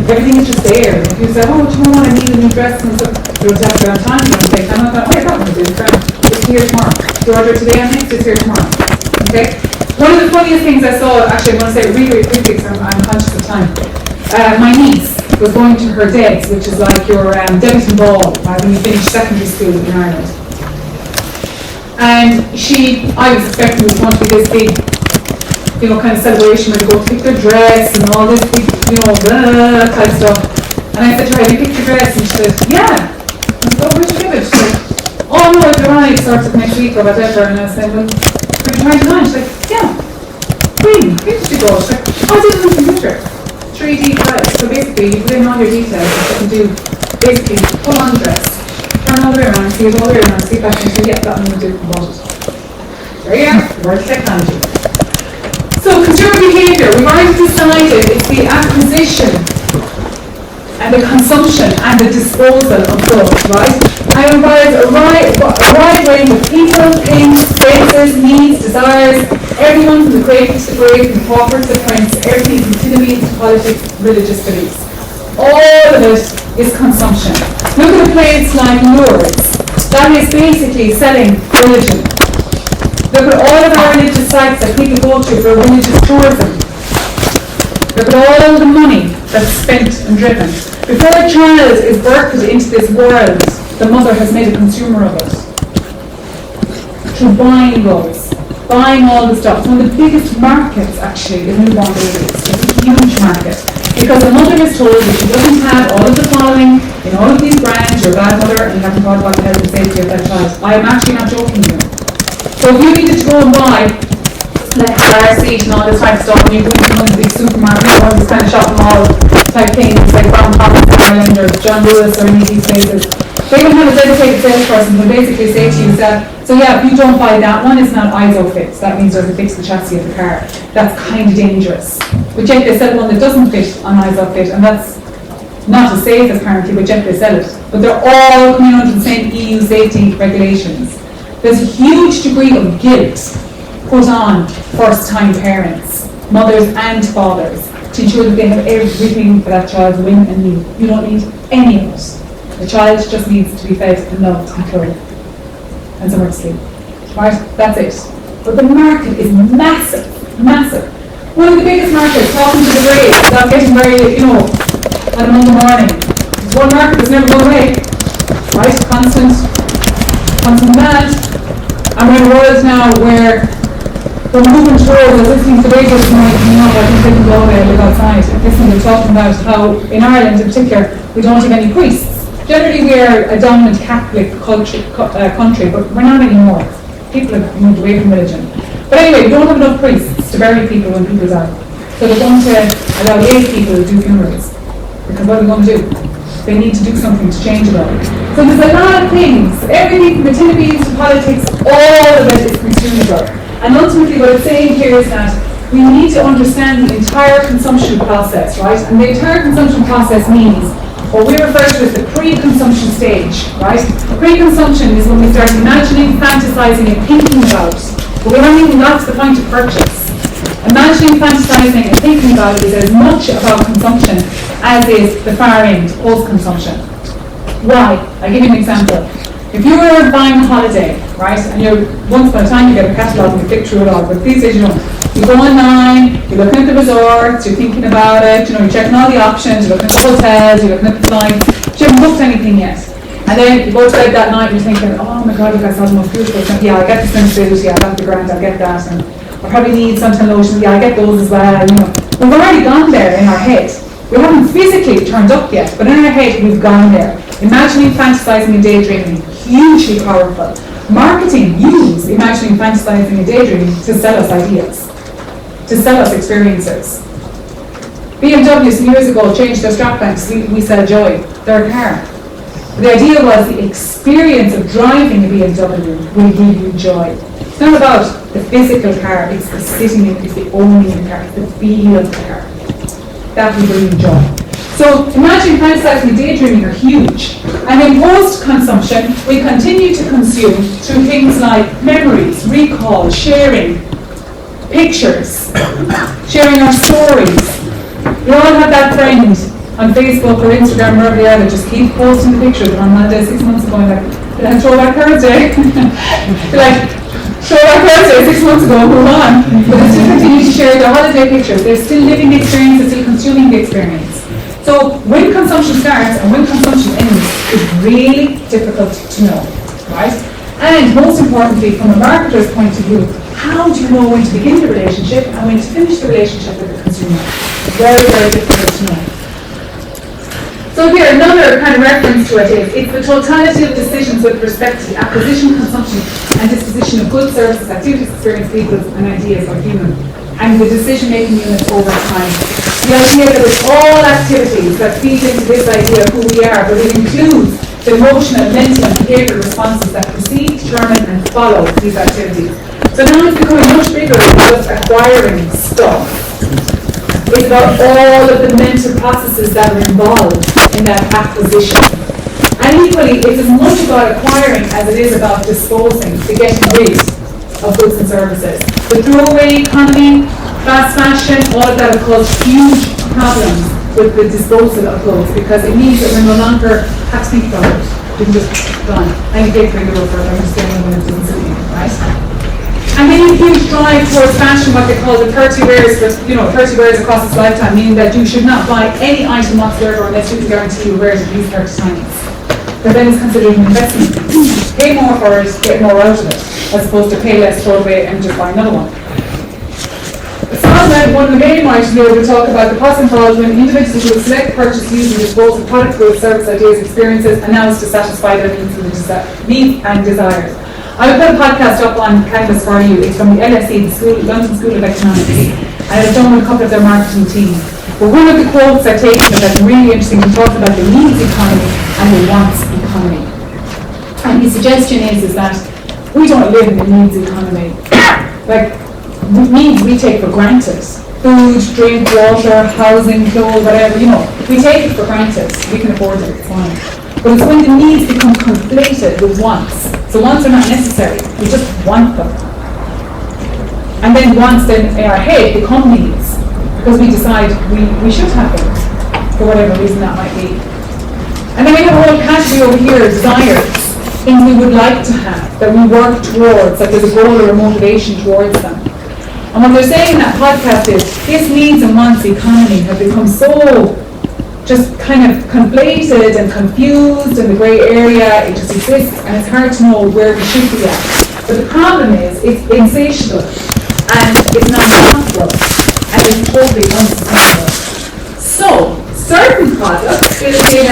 Everything is just there. If you say, oh, do you know what, I need a new dress and stuff, you'll have to go on time, you'll take time, oh, I got one to do, it's here tomorrow. If you order it today on next, it's here tomorrow. Okay? One of the funniest things I saw, actually I want to say it really, really quickly because I'm conscious of time. My niece was going to her DEDS, which is like your Debenton Ball, right, when you finish secondary school in Ireland. And I was expecting it was going to be this big, kind of celebration where they go pick their dress and all this big, blah, type stuff. And I said to her, have you picked your dress? And she said, yeah. I said, oh, where'd you give it? She said, oh no, it's arrived sort of next week or whatever. And I said, well, where'd you find it on? She's like, yeah. Where did you go? She's like, oh, I did it on the computer. 3D files. So basically, you put in all your details and you can do, basically, pull on the dress, turn all the way around, see it all the way around, see if I can say, yeah, that one will do, bought it. There you are, word technology. So consumer behaviour, we've already decided it's the acquisition and the consumption and the disposal of goods, right? And it involves a wide range of people, things, spaces, needs, desires, everyone from the cradle to the grave, from pauper to prince, everything from economy to politics, religious beliefs. All of it is consumption. Look at a place like Lourdes. That is basically selling religion. Look at all of our religious sites that people go to for religious tourism. Look at all the money that's spent and driven. Before a child is birthed into this world, the mother has made a consumer of it. Through buying goods, buying all the stuff. One of the biggest markets actually is newborn babies. It's a huge market. Because the mother is told that she doesn't have all of the following in all of these brands, you're a bad mother and you haven't thought about the health and safety of that child. I am actually not joking here. So if you needed to go and buy like car seat and all this type of stuff, and you go into one of these supermarkets, one of these kind of shopping mall type things, like Brown Thomas in Ireland or John Lewis or any of these places, they don't have a dedicated salesperson who basically say to you that, so yeah, if you don't buy that one, it's not ISOFIX. That means there's a fix the chassis of the car. That's kind of dangerous. But yet they sell one that doesn't fit on ISOFIX, and that's not as safe apparently, but yet they sell it. But they're all coming under the same EU safety regulations. There's a huge degree of guilt put on first-time parents, mothers and fathers, to ensure that they have everything for that child's whim and need. You don't need any of it. The child just needs to be fed and loved and clothed and somewhere to sleep. Right? That's it. But the market is massive, massive. One of the biggest markets, talking to the grave, without getting very, at a Monday morning, one market that's never gone away, right? Constant demand. And we're in a world now where we're moving towards, I was listening to the radio this morning coming up, I think they can go away and look outside, and listening to talking about how in Ireland in particular we don't have any priests. Generally we are a dominant Catholic country, but we're not anymore. People have moved away from religion. But anyway, we don't have enough priests to bury people when people die. So they're going to allow lay people to do funerals. Because what are they going to do? They need to do something to change it all. So there's a lot of things, everything from activities to politics, all of it is consumable. And ultimately what it's saying here is that we need to understand the entire consumption process, right? And the entire consumption process means what we refer to as the pre-consumption stage, right? Pre-consumption is when we start imagining, fantasizing and thinking about, but we don't even got to the point of purchase. Imagining, fantasizing and thinking about it is as much about consumption as is the far end, post-consumption. Why? I'll give you an example. If you were buying a holiday, right, and you're, once upon a time you get a catalogue and you flick through it all, but these days you don't. You go online, you're looking at the resorts, you're thinking about it, you're checking all the options, you're looking at the hotels, you're looking at the flights, but you haven't booked anything yet. And then you go to bed that night and you're thinking, oh my God, you guys have the most beautiful stuff. Yeah, I get the sensibility, I got the grant, I'll get that, and I probably need suntan lotion, yeah, I get those as well, We've already gone there in our head. We haven't physically turned up yet, but in our head we've gone there. Imagining, fantasizing and daydreaming, hugely powerful. Marketing use imagining, fantasizing and daydreaming to sell us ideas, to sell us experiences. BMW some years ago changed their strap banks, we sell joy, they're a car. The idea was the experience of driving a BMW will give you joy. It's not about the physical car, it's the sitting in, it's the owning the car, it's the feel of the car. That will bring you joy. So imagining, fantasizing and daydreaming are huge. And in post-consumption, we continue to consume through things like memories, recall, sharing, pictures, sharing our stories. We all have that friend on Facebook or Instagram, wherever they are, that just keep posting the pictures. And on that day 6 months ago, I'm like, did I throw back Thursday? Throw back Thursday 6 months ago, move on. But they still continue to share their holiday pictures. They're still living the experience, they're still consuming the experience. So when consumption starts and when consumption ends is really difficult to know, right? And most importantly, from a marketer's point of view, how do you know when to begin the relationship and when to finish the relationship with the consumer? Very, very difficult to know. So here, another kind of reference to it is, it's the totality of decisions with respect to the acquisition, consumption, and disposition of goods, services, activities, experience, people, and ideas or human, and the decision-making unit over time. The idea that it's all activities that feed into this idea of who we are, but it includes the emotional, mental, and behavioural responses that precede, determine, and follow these activities. So now it's becoming much bigger than just acquiring stuff. It's about all of the mental processes that are involved in that acquisition. And equally, it's as much about acquiring as it is about disposing, to getting rid of goods and services. The throwaway economy, fast fashion, all of that have caused huge problems with the disposal of goods because it means that we're no longer have to think about it. We can just gone. Any big figure over it, I'm just getting when it doesn't suit you, right? And then a huge drive towards fashion, what they call the 30 wears, 30 wears across its lifetime, meaning that you should not buy any item whatsoever unless you can guarantee you wear it at least 30 times. But then it's considered an investment. Pay more for it, get more out of it, as opposed to pay less, throw it away, and just buy another one. Then one of the main items here we talk about the cost involved when individuals will select, purchase, use and dispose of products, goods, service, ideas, experiences, and now it's to satisfy their needs and desires. I will put a podcast up on Canvas for you. It's from the LSE, the London School of Economics, and I've done with a couple of their marketing teams. But one of the quotes I take from it that's really interesting, he talks about the needs economy and the wants economy. And his suggestion is that we don't live in the needs economy. Like, needs we take for granted. Food, drink, water, housing, clothes, whatever, we take it for granted. We can afford it, it's fine. But it's when the needs become conflated with wants. So wants are not necessary, we just want them. And then wants then in our head become needs, because we decide we should have them, for whatever reason that might be. And then we have a whole category over here, desires, things we would like to have, that we work towards, that there's a goal or a motivation towards them. And what they're saying in that podcast is, this needs and wants economy have become so just kind of conflated and confused in the grey area. It just exists and it's hard to know where we should be at. But the problem is it's insatiable and it's not possible and it's totally unsustainable. So certain products will be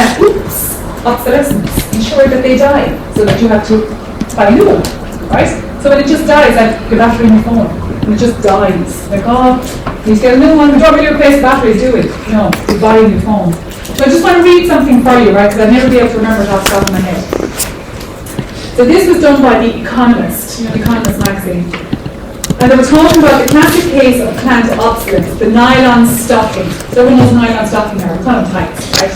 obsolescence, ensure that they die so that you have to buy a new one, right? So when it just dies, like your battery in your phone, and it just dies, like, oh, you need to get a new one, we don't really replace the batteries, do we? No, you buy a new phone. So I just want to read something for you, right, because I'd never be able to remember it off the top of my head. So this was done by The Economist, The Economist magazine. And they were talking about the classic case of plant obsolescence, the nylon stocking. So everyone knows nylon stocking now, it's kind of tights, right?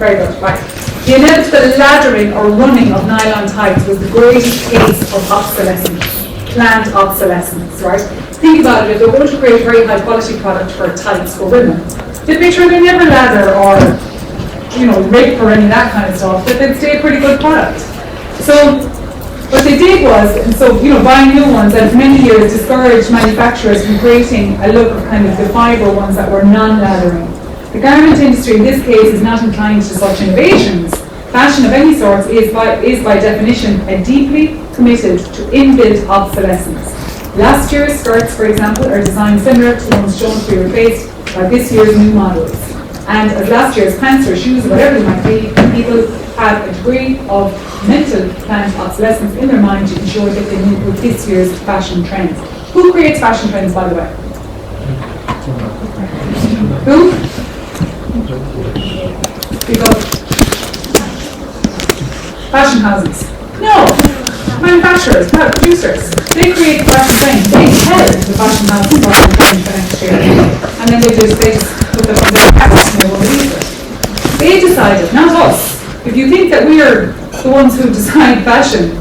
Very good, right. The inevitable laddering or running of nylon tights was the greatest case of obsolescence, plant obsolescence, right? Think about it, if they're going to create a very high quality product for tights for women, they'd make sure they never lather or, rape or any of that kind of stuff, that they'd stay a pretty good product. So what they did was, buying new ones and for many years discouraged manufacturers from creating a look of kind of the fibre ones that were non-lathering. The garment industry in this case is not inclined to such innovations. Fashion of any sort is by definition a deeply committed to inbuilt obsolescence. Last year's skirts, for example, are designed similar to ones shown to be replaced by this year's new models. And as last year's pants or shoes, whatever they might be, people have a degree of mental plant obsolescence in their mind to ensure that they move with this year's fashion trends. Who creates fashion trends, by the way? Who? People. Fashion houses. No. Manufacturers, producers. They create the fashion trends. They tell the fashion houses what they're doing for next year. And then they just put them on their packs and they won't release it. They decided, not us. If you think that we are the ones who decide fashion, a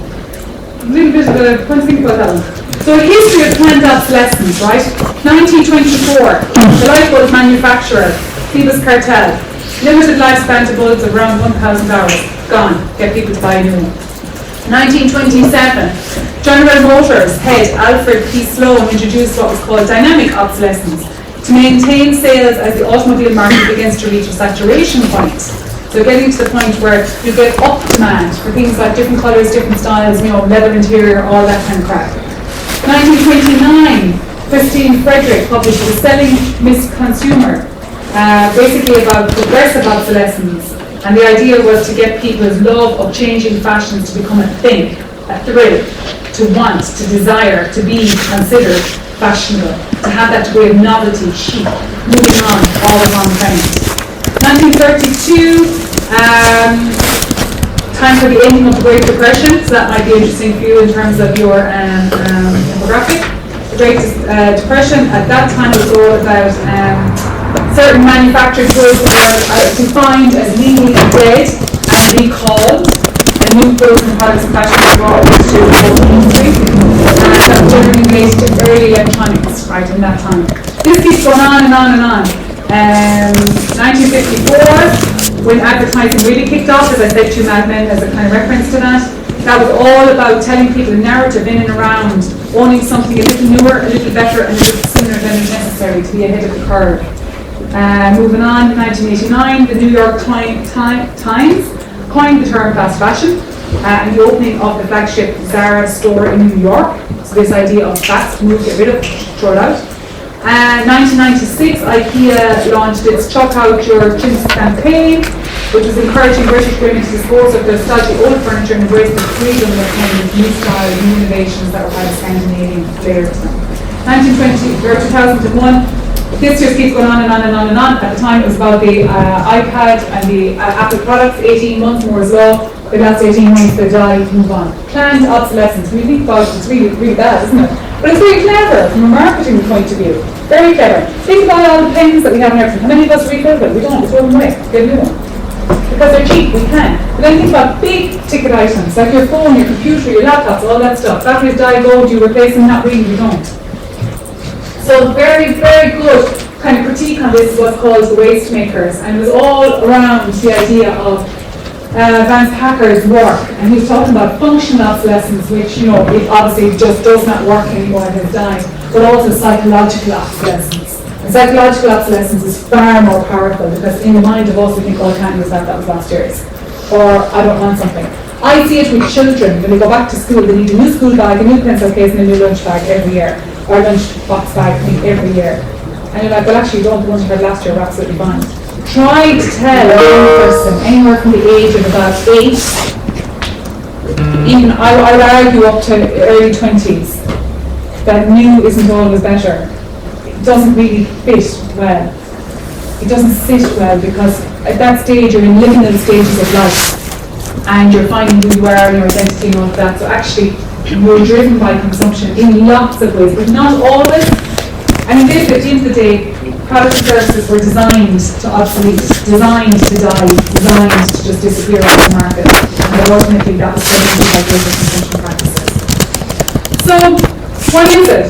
little bit of a, what do you think about that one? So a history of plant obsolescence, right? 1924, the light bulb manufacturer, Phoebus Cartel, limited lifespan to bulbs of around 1,000 hours, gone, get people to buy a new one. 1927, General Motors head Alfred P. Sloan introduced what was called dynamic obsolescence to maintain sales as the automobile market begins to reach a saturation point. So getting to the point where you get up demand for things like different colours, different styles, leather interior, all that kind of crap. 1929, Christine Frederick published The Selling Miss Consumer, basically about progressive obsolescence. And the idea was to get people's love of changing fashions to become a thing, a thrill, to want, to desire, to be considered fashionable, to have that degree of novelty, chic, moving on, all along trends. 1932, time for the ending of the Great Depression, so that might be interesting for you in terms of your demographic. The Great Depression, at that time it was all about certain manufactured goods were defined as legally dead and recalled, and new goods and products and fashion were brought into the industry, and that was related to early electronics, right, in that time. This keeps going on and on and on. 1954, when advertising really kicked off, as I said to Mad Men as a kind of reference to that, that was all about telling people a narrative in and around owning something a little newer, a little better, and a little sooner than is necessary to be ahead of the curve. Moving on, 1989, the New York Times coined the term fast fashion and the opening of the flagship Zara store in New York. So this idea of fast, move, get rid of, throw it out. 1996, IKEA launched its Chuck Out Your Chintz campaign, which was encouraging British women to dispose of their stodgy old furniture and embrace the freedom that came with new styles, new innovations that were had a Scandinavian flair to them. 2001, this just keeps going on and on and on and on. At the time it was about the iPad and the Apple products, 18 months, Moore's Law. The last 18 months they die, move on. Planned obsolescence, when you think about it, it's really, really bad, isn't it? But it's very clever from a marketing point of view. Very clever. Think about all the pens that we have in everything. How many of us refill them? We don't, we throw them away, get a new one. Because they're cheap, we can. But then think about big ticket items, like your phone, your computer, your laptops, all that stuff. Batteries die, go, do you replace them? Not really, we don't. So very, very good kind of critique on this is what's called the waste makers. And it was all around the idea of Vance Packer's work, and he was talking about functional obsolescence, which, it obviously just does not work anymore and has died, but also psychological obsolescence. And psychological obsolescence is far more powerful because in the mind of us we think, oh, I can't use that, that was last year's. Or I don't want something. I see it with children when they go back to school, they need a new school bag, a new pencil case and a new lunch bag every year. Or lunch box bag every year. And you're like, well actually you don't, the ones you had last year are absolutely fine. Try to tell a young person, anywhere from the age of about 8, even I would argue up to early 20s, that new isn't always better. It doesn't really fit well. It doesn't sit well because at that stage you're in liminal stages of life and you're finding who you are and your identity and all of that. So actually you're driven by consumption in lots of ways, but not always. And at the end of the day, products and services were designed to obsolete, designed to die, designed to just disappear off the market. And ultimately that was going to be like those consumption practices. So, what is it?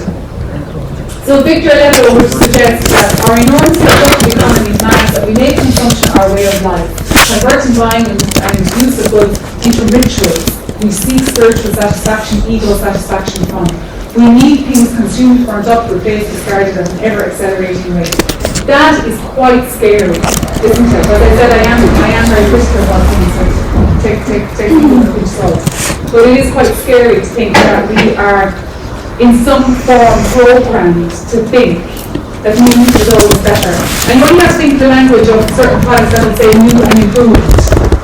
So Victor Leto would suggest that our enormous productive economy demands that we make consumption our way of life, converting buying and use of goods into rituals. We seek spiritual satisfaction, ego satisfaction from. We need things consumed, burnt up, replaced, discarded at an ever-accelerating rate. That is quite scary, isn't it? As I said, I am very critical about things, so take a pinch of salt. But it is quite scary to think that we are in some form programmed to think that new is always better. And when you have to think the language of certain products that would say new and improved,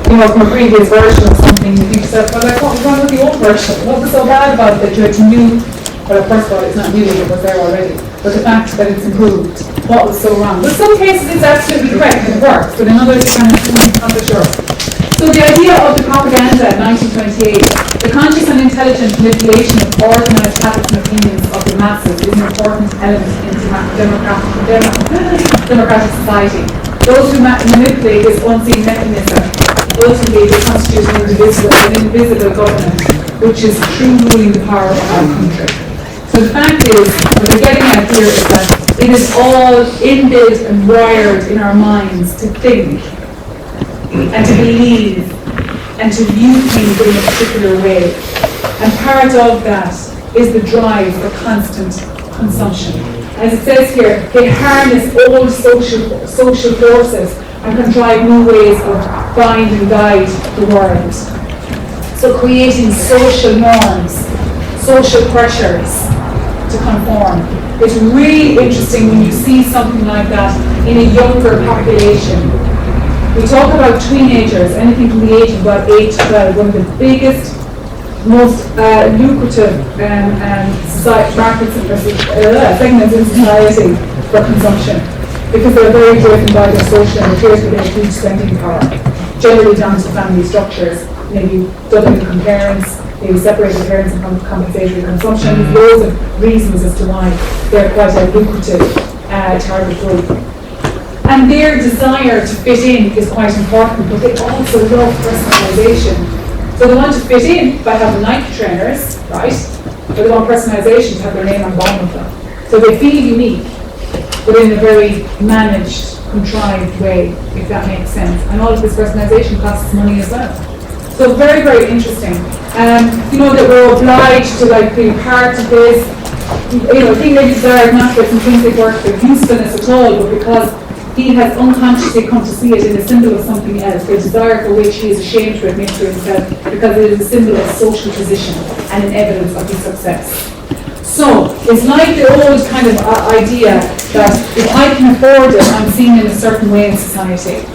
you know, from a previous version of something, you think to yourself, well, like, what was wrong with the old version? What was so bad about it that you had to new? Well, first of all, it's not new, it was there already. But the fact that it's improved, what was so wrong? In some cases it's absolutely correct and it works, but in others it's kind of not so sure. So the idea of the propaganda in 1928, the conscious and intelligent manipulation of organised habits and opinions of the masses is an important element in democratic society. Those who manipulate this unseen mechanism ultimately they constitute an invisible government, which is true ruling the power of our country. So the fact is, what we're getting at here is that it is all inbuilt and wired in our minds to think and to believe and to view things in a particular way. And part of that is the drive for constant consumption. As it says here, they harness old social forces and can drive new ways of bind and guide the world. So creating social norms, social pressures to conform. It's really interesting when you see something like that in a younger population. We talk about teenagers, anything from the age of about 8 to 12, one of the biggest, most lucrative markets segments in society for consumption, because they're very driven by their social and material, they have huge spending power, generally down to family structures, maybe double income parents, maybe separated parents and compensatory consumption. There's loads of reasons as to why they're quite a lucrative target group. And their desire to fit in is quite important, but they also love personalisation. So they want to fit in by having Nike trainers, right? But they want personalisation to have their name on the bottom of them. So they feel unique, but in a very managed, contrived way, if that makes sense. And all of this personalisation costs money as well. So very, very interesting. You know, that we're obliged to like be part of this, you know, thing they desire not for some things they work for usefulness at all, but because he has unconsciously come to see it in a symbol of something else, the desire for which he is ashamed to admit to himself, because it is a symbol of social position and an evidence of his success. So it's like the old kind of idea that if I can afford it, I'm seen in a certain way in society.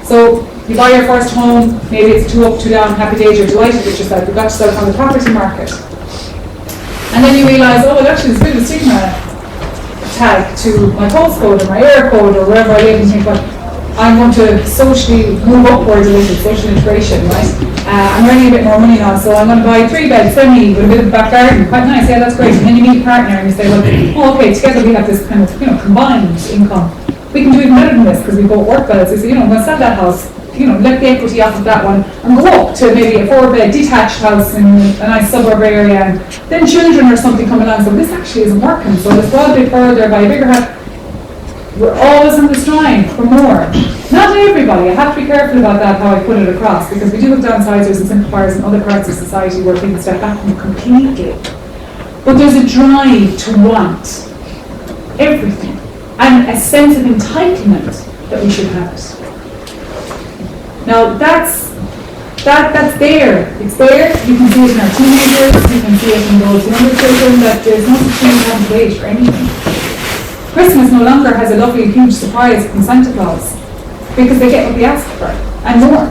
So you buy your first home, maybe it's 2 up, 2 down, happy days, you're delighted with yourself, you've got yourself on the property market. And then you realise, oh well actually there's a bit of a stigma tag to my postcode or my air code or wherever I live, and think, well, I'm going to socially move upwards a little bit, social integration, right? I'm earning a bit more money now, so I'm going to buy 3 beds, semi, with a bit of a back garden, quite nice, yeah, that's great. And then you meet a partner and you say, well, oh, okay, together we have this kind of, you know, combined income. We can do even better than this because we both work well. So, you know, I'm going to sell that house, you know, let the equity off of that one and go up to maybe a 4-bed detached house in a nice suburb area, and then children or something come along, so this actually isn't working, so let's go a bit further, buy a bigger house. We're always on the strive for more. Not everybody, I have to be careful about that, how I put it across, because we do have downsizers and simplifiers in other parts of society where people step back from completely. But there's a drive to want everything. and a sense of entitlement that we should have it. Now that's there. It's there. You can see it in our teenagers. You can see it in those younger children that there's no such thing as having to wait for anything. Christmas no longer has a lovely huge surprise from Santa Claus because they get what they ask for and more.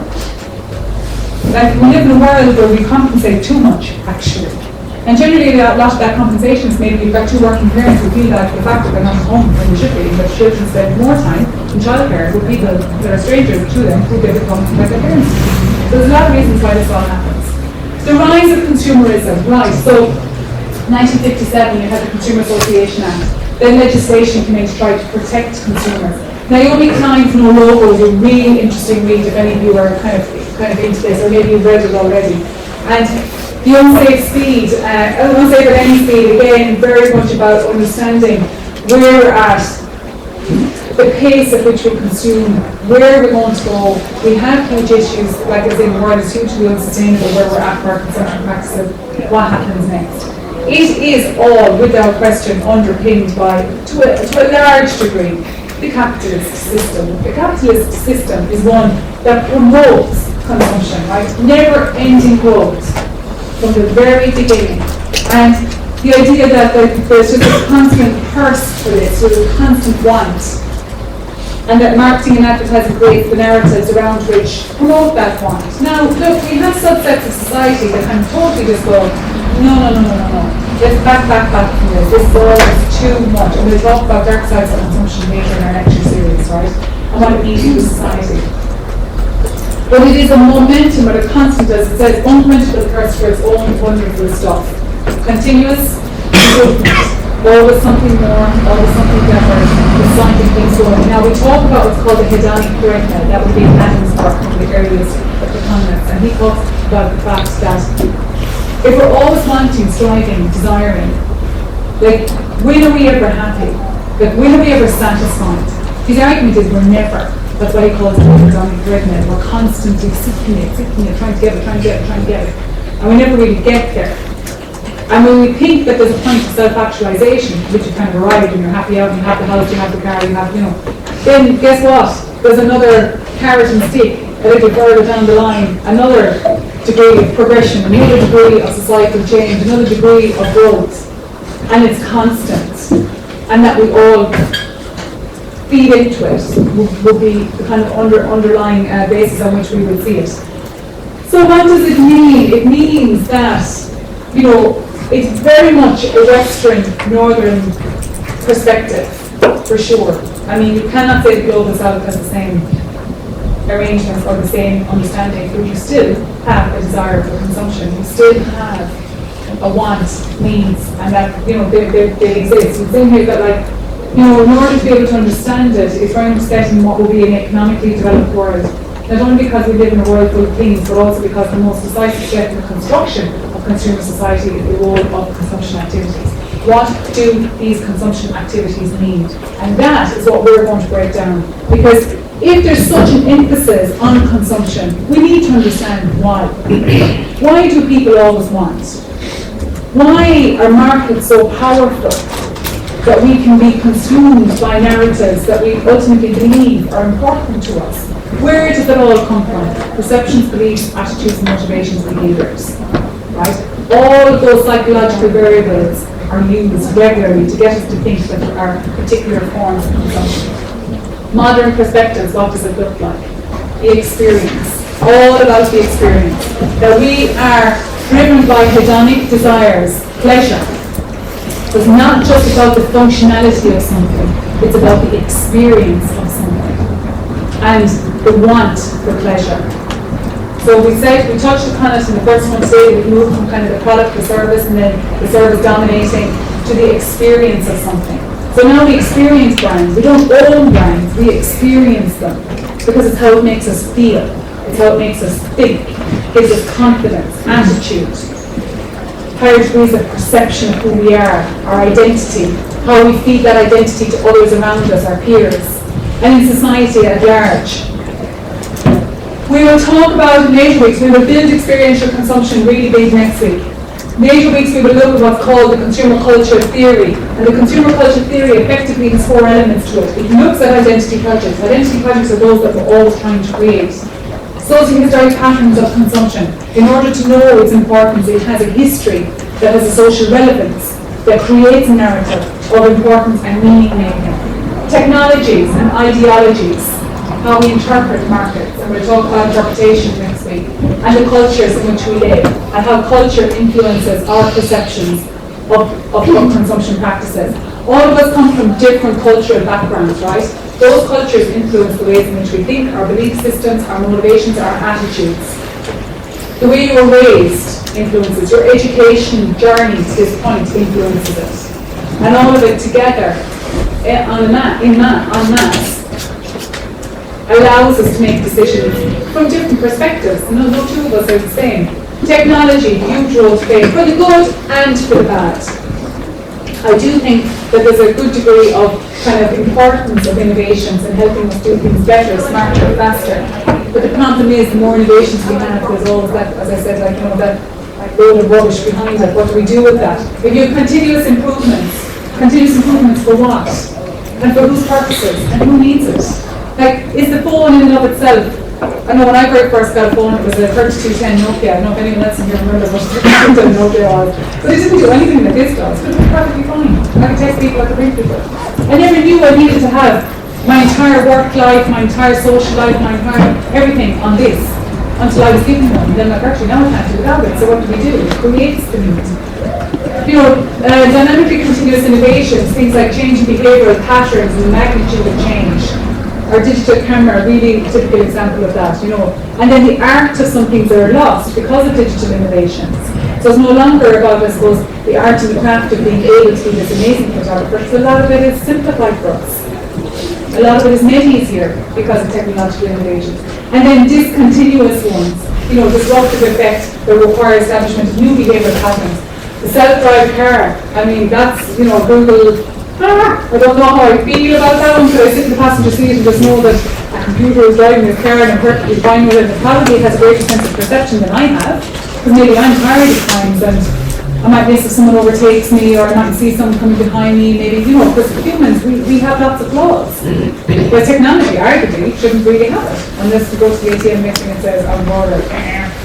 Like we live in a world where we compensate too much, actually. And generally a lot of that compensation is maybe you've got two working parents who feel that the fact that they're not home when they should be, and that children spend more time in childcare with people that are strangers to them who they become like their parents. So there's a lot of reasons why this all happens. The rise of consumerism, right, so 1957 you had the Consumer Association Act, then legislation came in to try to protect consumers. Naomi Klein's No Logo is a really interesting read if any of you are kind of into this, or maybe you've read it already. And the unsafe speed, unsafe at any speed, again, very much about understanding where we're at, the pace at which we consume, where we're going to go. We have huge issues, like I say, the world is hugely unsustainable, where we're at for our consumption practices, what happens next. It is all, without question, underpinned by, to a large degree, the capitalist system. The capitalist system is one that promotes consumption, right? Never-ending growth from the very beginning. And the idea that there's just a constant thirst for this, there's a constant want, and that marketing and advertising creates the narratives around which promote that want. Now, look, we have subsets of society that kind of totally just go, no. Let's back from this. This is all just too much. And we'll talk about dark sides of consumption later in our lecture series, right? And what it means to society. But it is a momentum or a constant, as it says, unquenchable thirst for its own wonderful stuff. Continuous improvement. Always something more, always something better, exciting things going. Now we talk about what's called the hedonic treadmill. That would be Adam's work, one of the earliest economists, and he talks about the fact that if we're always wanting, striving, desiring, like when are we ever happy? Like when are we ever satisfied? His argument is we're never. That's why he calls it the hedonic treadmill. We're constantly seeking it, trying to get it. And we never really get there. And when we think that there's a point of self-actualization, which you kind of arrived and you're happy out, you have the house, you have the car, you have, then guess what? There's another carrot and stick a little further down the line, another degree of progression, another degree of societal change, another degree of growth. And it's constant. And that we all feed into it will be the kind of underlying basis on which we will see it. So what does it mean? It means that, it's very much a Western, Northern perspective, for sure. I mean, you cannot say the Global South has the same arrangements or the same understanding, but you still have a desire for consumption. You still have a want, needs, and that, they exist. The same way that, in order to be able to understand it, it's very much set in what will be an economically developed world. Not only because we live in a world full of things, but also because the most decisive step in the construction of consumer society is the role of consumption activities. What do these consumption activities mean? And that is what we're going to break down. Because if there's such an emphasis on consumption, we need to understand why. Why do people always want? Why are markets so powerful that we can be consumed by narratives that we ultimately believe are important to us? Where does it all come from? Perceptions, beliefs, attitudes, motivations, behaviours. Right? All of those psychological variables are used regularly to get us to think that there are particular forms of consumption. Modern perspectives, what does it look like? The experience. All about the experience. That we are driven by hedonic desires, pleasure. So it's not just about the functionality of something, it's about the experience of something. And the want for pleasure. So we touched upon it in the first one today, we moved from kind of the product, the service, and then the service dominating to the experience of something. So now we experience brands. We don't own brands, we experience them. Because it's how it makes us feel. It's how it makes us think. Gives us confidence, attitude, higher degrees of perception of who we are, our identity, how we feed that identity to others around us, our peers, and in society at large. We will talk about in later weeks, we will build experiential consumption really big next week. Later weeks we will look at what's called the consumer culture theory. And the consumer culture theory effectively has 4 elements to it. It looks at identity projects. Identity projects are those that we're always trying to create. Socio-historic patterns of consumption. In order to know its importance, it has a history that has a social relevance, that creates a narrative of importance and meaning making. Technologies and ideologies, how we interpret markets, and we'll talk about interpretation next week, and the cultures in which we live, and how culture influences our perceptions of consumption practices. All of us come from different cultural backgrounds, right? Those cultures influence the ways in which we think, our belief systems, our motivations, our attitudes. The way you were raised influences, your education journey to this point influences it. And all of it together, en masse, allows us to make decisions from different perspectives. No two of us are the same. Technology, huge role to play, for the good and for the bad. I do think that there's a good degree of kind of importance of innovations and helping us do things better, smarter, faster. But the problem is, the more innovations we have, there's always that, as I said, like, you know, that load of rubbish behind it. What do we do with that? If you have continuous improvements for what? And for whose purposes? And who needs it? Like, is the phone in and of itself? I know when I very first got a phone, it was a 3210 Nokia. I don't know if anyone else in here remembers what 3210 Nokia was. But it didn't do anything that this does. It was perfectly fine. I could text people, I could ring people. I never knew I needed to have my entire work life, my entire social life, my entire everything on this until I was given one. And then like, actually, now I can't do without it. So what do we do? It creates the need. You know, dynamically continuous innovations, things like changing behavioural patterns and the magnitude of change. Our digital camera, a really typical example of that, you know. And then the art of some things that are lost because of digital innovations. So it's no longer about, I suppose, the art and the craft of being able to be this amazing photographer. So a lot of it is simplified for us. A lot of it is made easier because of technological innovations. And then discontinuous ones, you know, disruptive effects that require establishment of new behavioural patterns. The self-drive car, I mean, that's, you know, Google. I don't know how I feel about that one, but I sit in the passenger seat and just know that a computer is driving this car and I'm perfectly fine with it, and it probably has a greater sense of perception than I have, because maybe I'm tired at times and I might miss if someone overtakes me, or I might see someone coming behind me, maybe, you know, because humans, we have lots of flaws. But technology, arguably, shouldn't really have it, unless you go to the ATM mixing and says, I'm bored,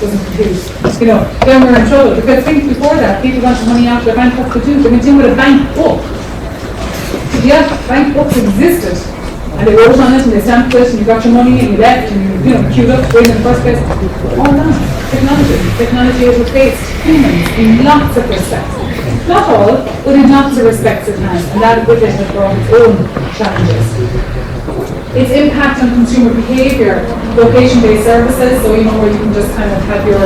doesn't compute. You know, then we're in trouble, because think before that, people want money out of their bank book to do, they went in with a bank book. Yeah, bank books existed, and they wrote on it, and they stamped it, and you got your money, and you left, and you know, queued up, waiting in the first place. All that, technology has replaced humans in lots of respects. Not all, but in lots of respects it has, and that with it has brought its own challenges. Its impact on consumer behaviour, location-based services, so you know where you can just kind of have your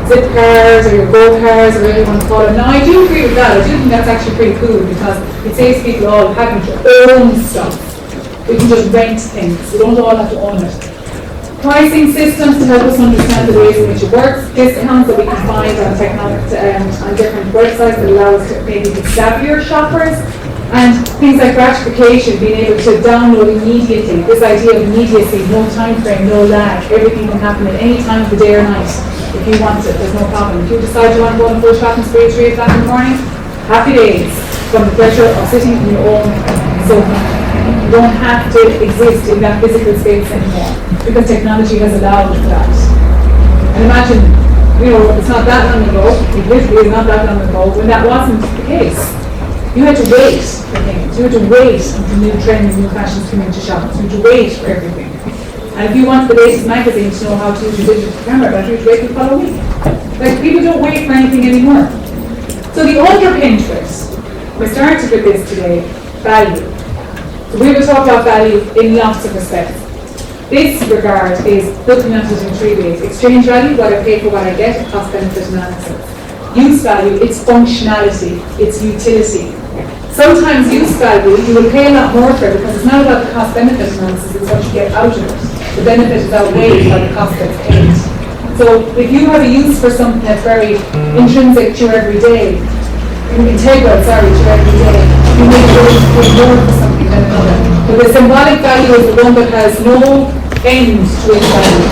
zip cars or your go cars or whatever you want to call it. Now I do agree with that. I do think that's actually pretty cool because it saves people all having their own stuff. We can just rent things. We don't all have to own it. Pricing systems to help us understand the ways in which it works. Discounts that we can find on on different websites that allow us to maybe be savvier shoppers. And things like gratification, being able to download immediately. This idea of immediacy, no time frame, no lag. Everything can happen at any time of the day or night. If you want it, there's no problem. If you decide you want to go on a full shopping spree at 3 o'clock in the morning, happy days from the pleasure of sitting in your own sofa. You don't have to exist in that physical space anymore because technology has allowed that. And imagine, you know, it's not that long ago, it literally is not that long ago, when that wasn't the case. You had to wait for things. You had to wait until new trends, new fashions came into shops. You had to wait for everything. And if you want the latest magazine to know how to use your digital camera, you have to wait to follow me. Like, people don't wait for anything anymore. So the underpin to it, we started with this today, value. So we will talk about value in lots of respects. This regard is looking at it in 3 ways. Exchange value, what I pay for what I get, cost benefit analysis. Use value, its functionality, its utility. Sometimes use value, you will pay a lot more for it because it's not about the cost benefit analysis, it's what you get out of it. The benefit is outweighed by the cost that's paid. So if you have a use for something that's very intrinsic to your everyday, integral, to your everyday, you may be able to pay more for something than another. But the symbolic value is the one that has no end to its value.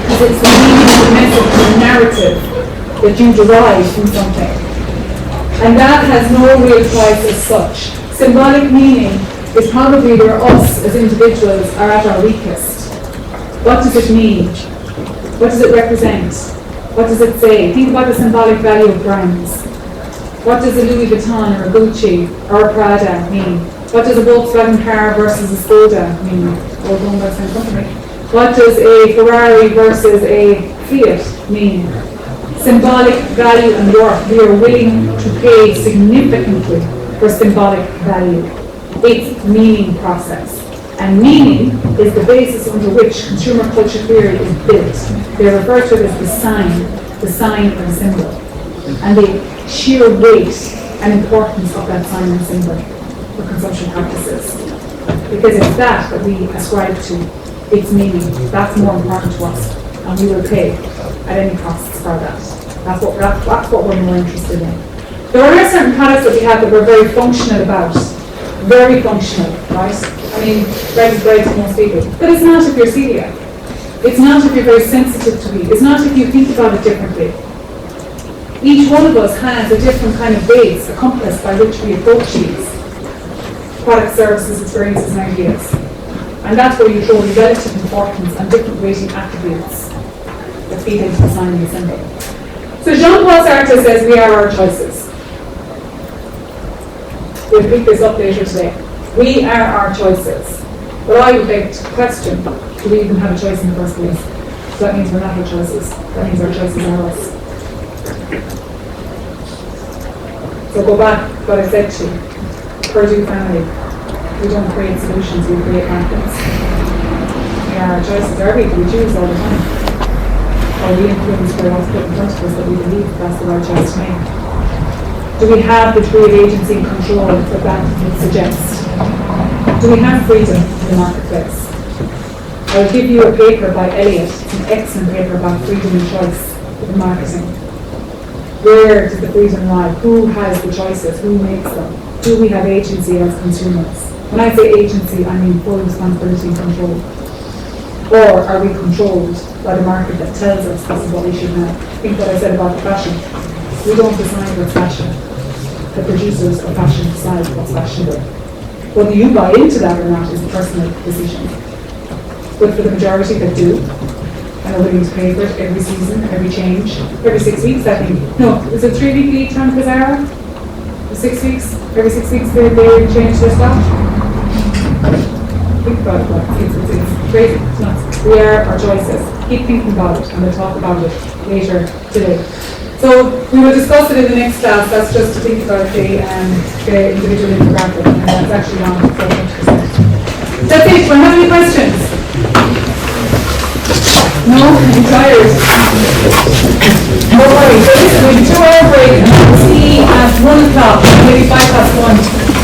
Because it's the meaning, the message, the narrative that you derive from something. And that has no real price as such. Symbolic meaning is probably where us as individuals are at our weakest. What does it mean? What does it represent? What does it say? Think about the symbolic value of brands. What does a Louis Vuitton or a Gucci or a Prada mean? What does a Volkswagen car versus a Skoda mean? Or going by the same company. What does a Ferrari versus a Fiat mean? Symbolic value and worth. We are willing to pay significantly for symbolic value. It's meaning process. And meaning is the basis under which consumer culture theory is built. They refer to it as the sign or the symbol. And the sheer weight and importance of that sign and symbol for consumption practices. Because it's that we ascribe to, its meaning. That's more important to us. And we will pay at any costs for that. That's what we're more interested in. There are certain products that we have that we're very functional about. Very functional, right? I mean, bread is bread to most people. But it's not if you're celiac. It's not if you're very sensitive to wheat. It's not if you think about it differently. Each one of us has a different kind of base, a compass by which we approach these products, services, experiences, and ideas. And that's where you throw the relative importance and different weighting attributes that feed into the sign and the symbol. So Jean-Paul Sartre says we are our choices. We'll pick this up later today. We are our choices. But I would beg to question, do we even have a choice in the first place? So that means we're not our choices. That means our choices are us. So go back to what I said to you. Purdue family. We don't create solutions, we create markets. We are our choices. Our people, we choose all the time. Or we influence what else put in front of us that we believe that's the right choice to make. Do we have the degree of agency and control that that would suggest? Do we have freedom in the marketplace? I'll give you a paper by Eliot, an excellent paper about freedom and choice in marketing. Where does the freedom lie? Who has the choices? Who makes them? Do we have agency as consumers? When I say agency, I mean full responsibility and control. Or are we controlled by the market that tells us this is what we should have? Think what I said about fashion. We don't decide what's fashion. The producers of fashion decide what's fashionable. Whether you buy into that or not is a personal decision. But for the majority that do, and are willing to pay for it every season, every change, every 6 weeks, I think. No, is it 3 week lead time for Zara? 6 weeks? Every 6 weeks they change their stock? Think about it. It's crazy. It's nuts. We are our choices. Keep thinking about it, and we'll talk about it later today. So we will discuss it in the next class. That's just to think about the individual infographic, and that's actually on 400%. That's it. Do I have any questions? No? I'm tired. Don't worry. So listen, we have 2 hours.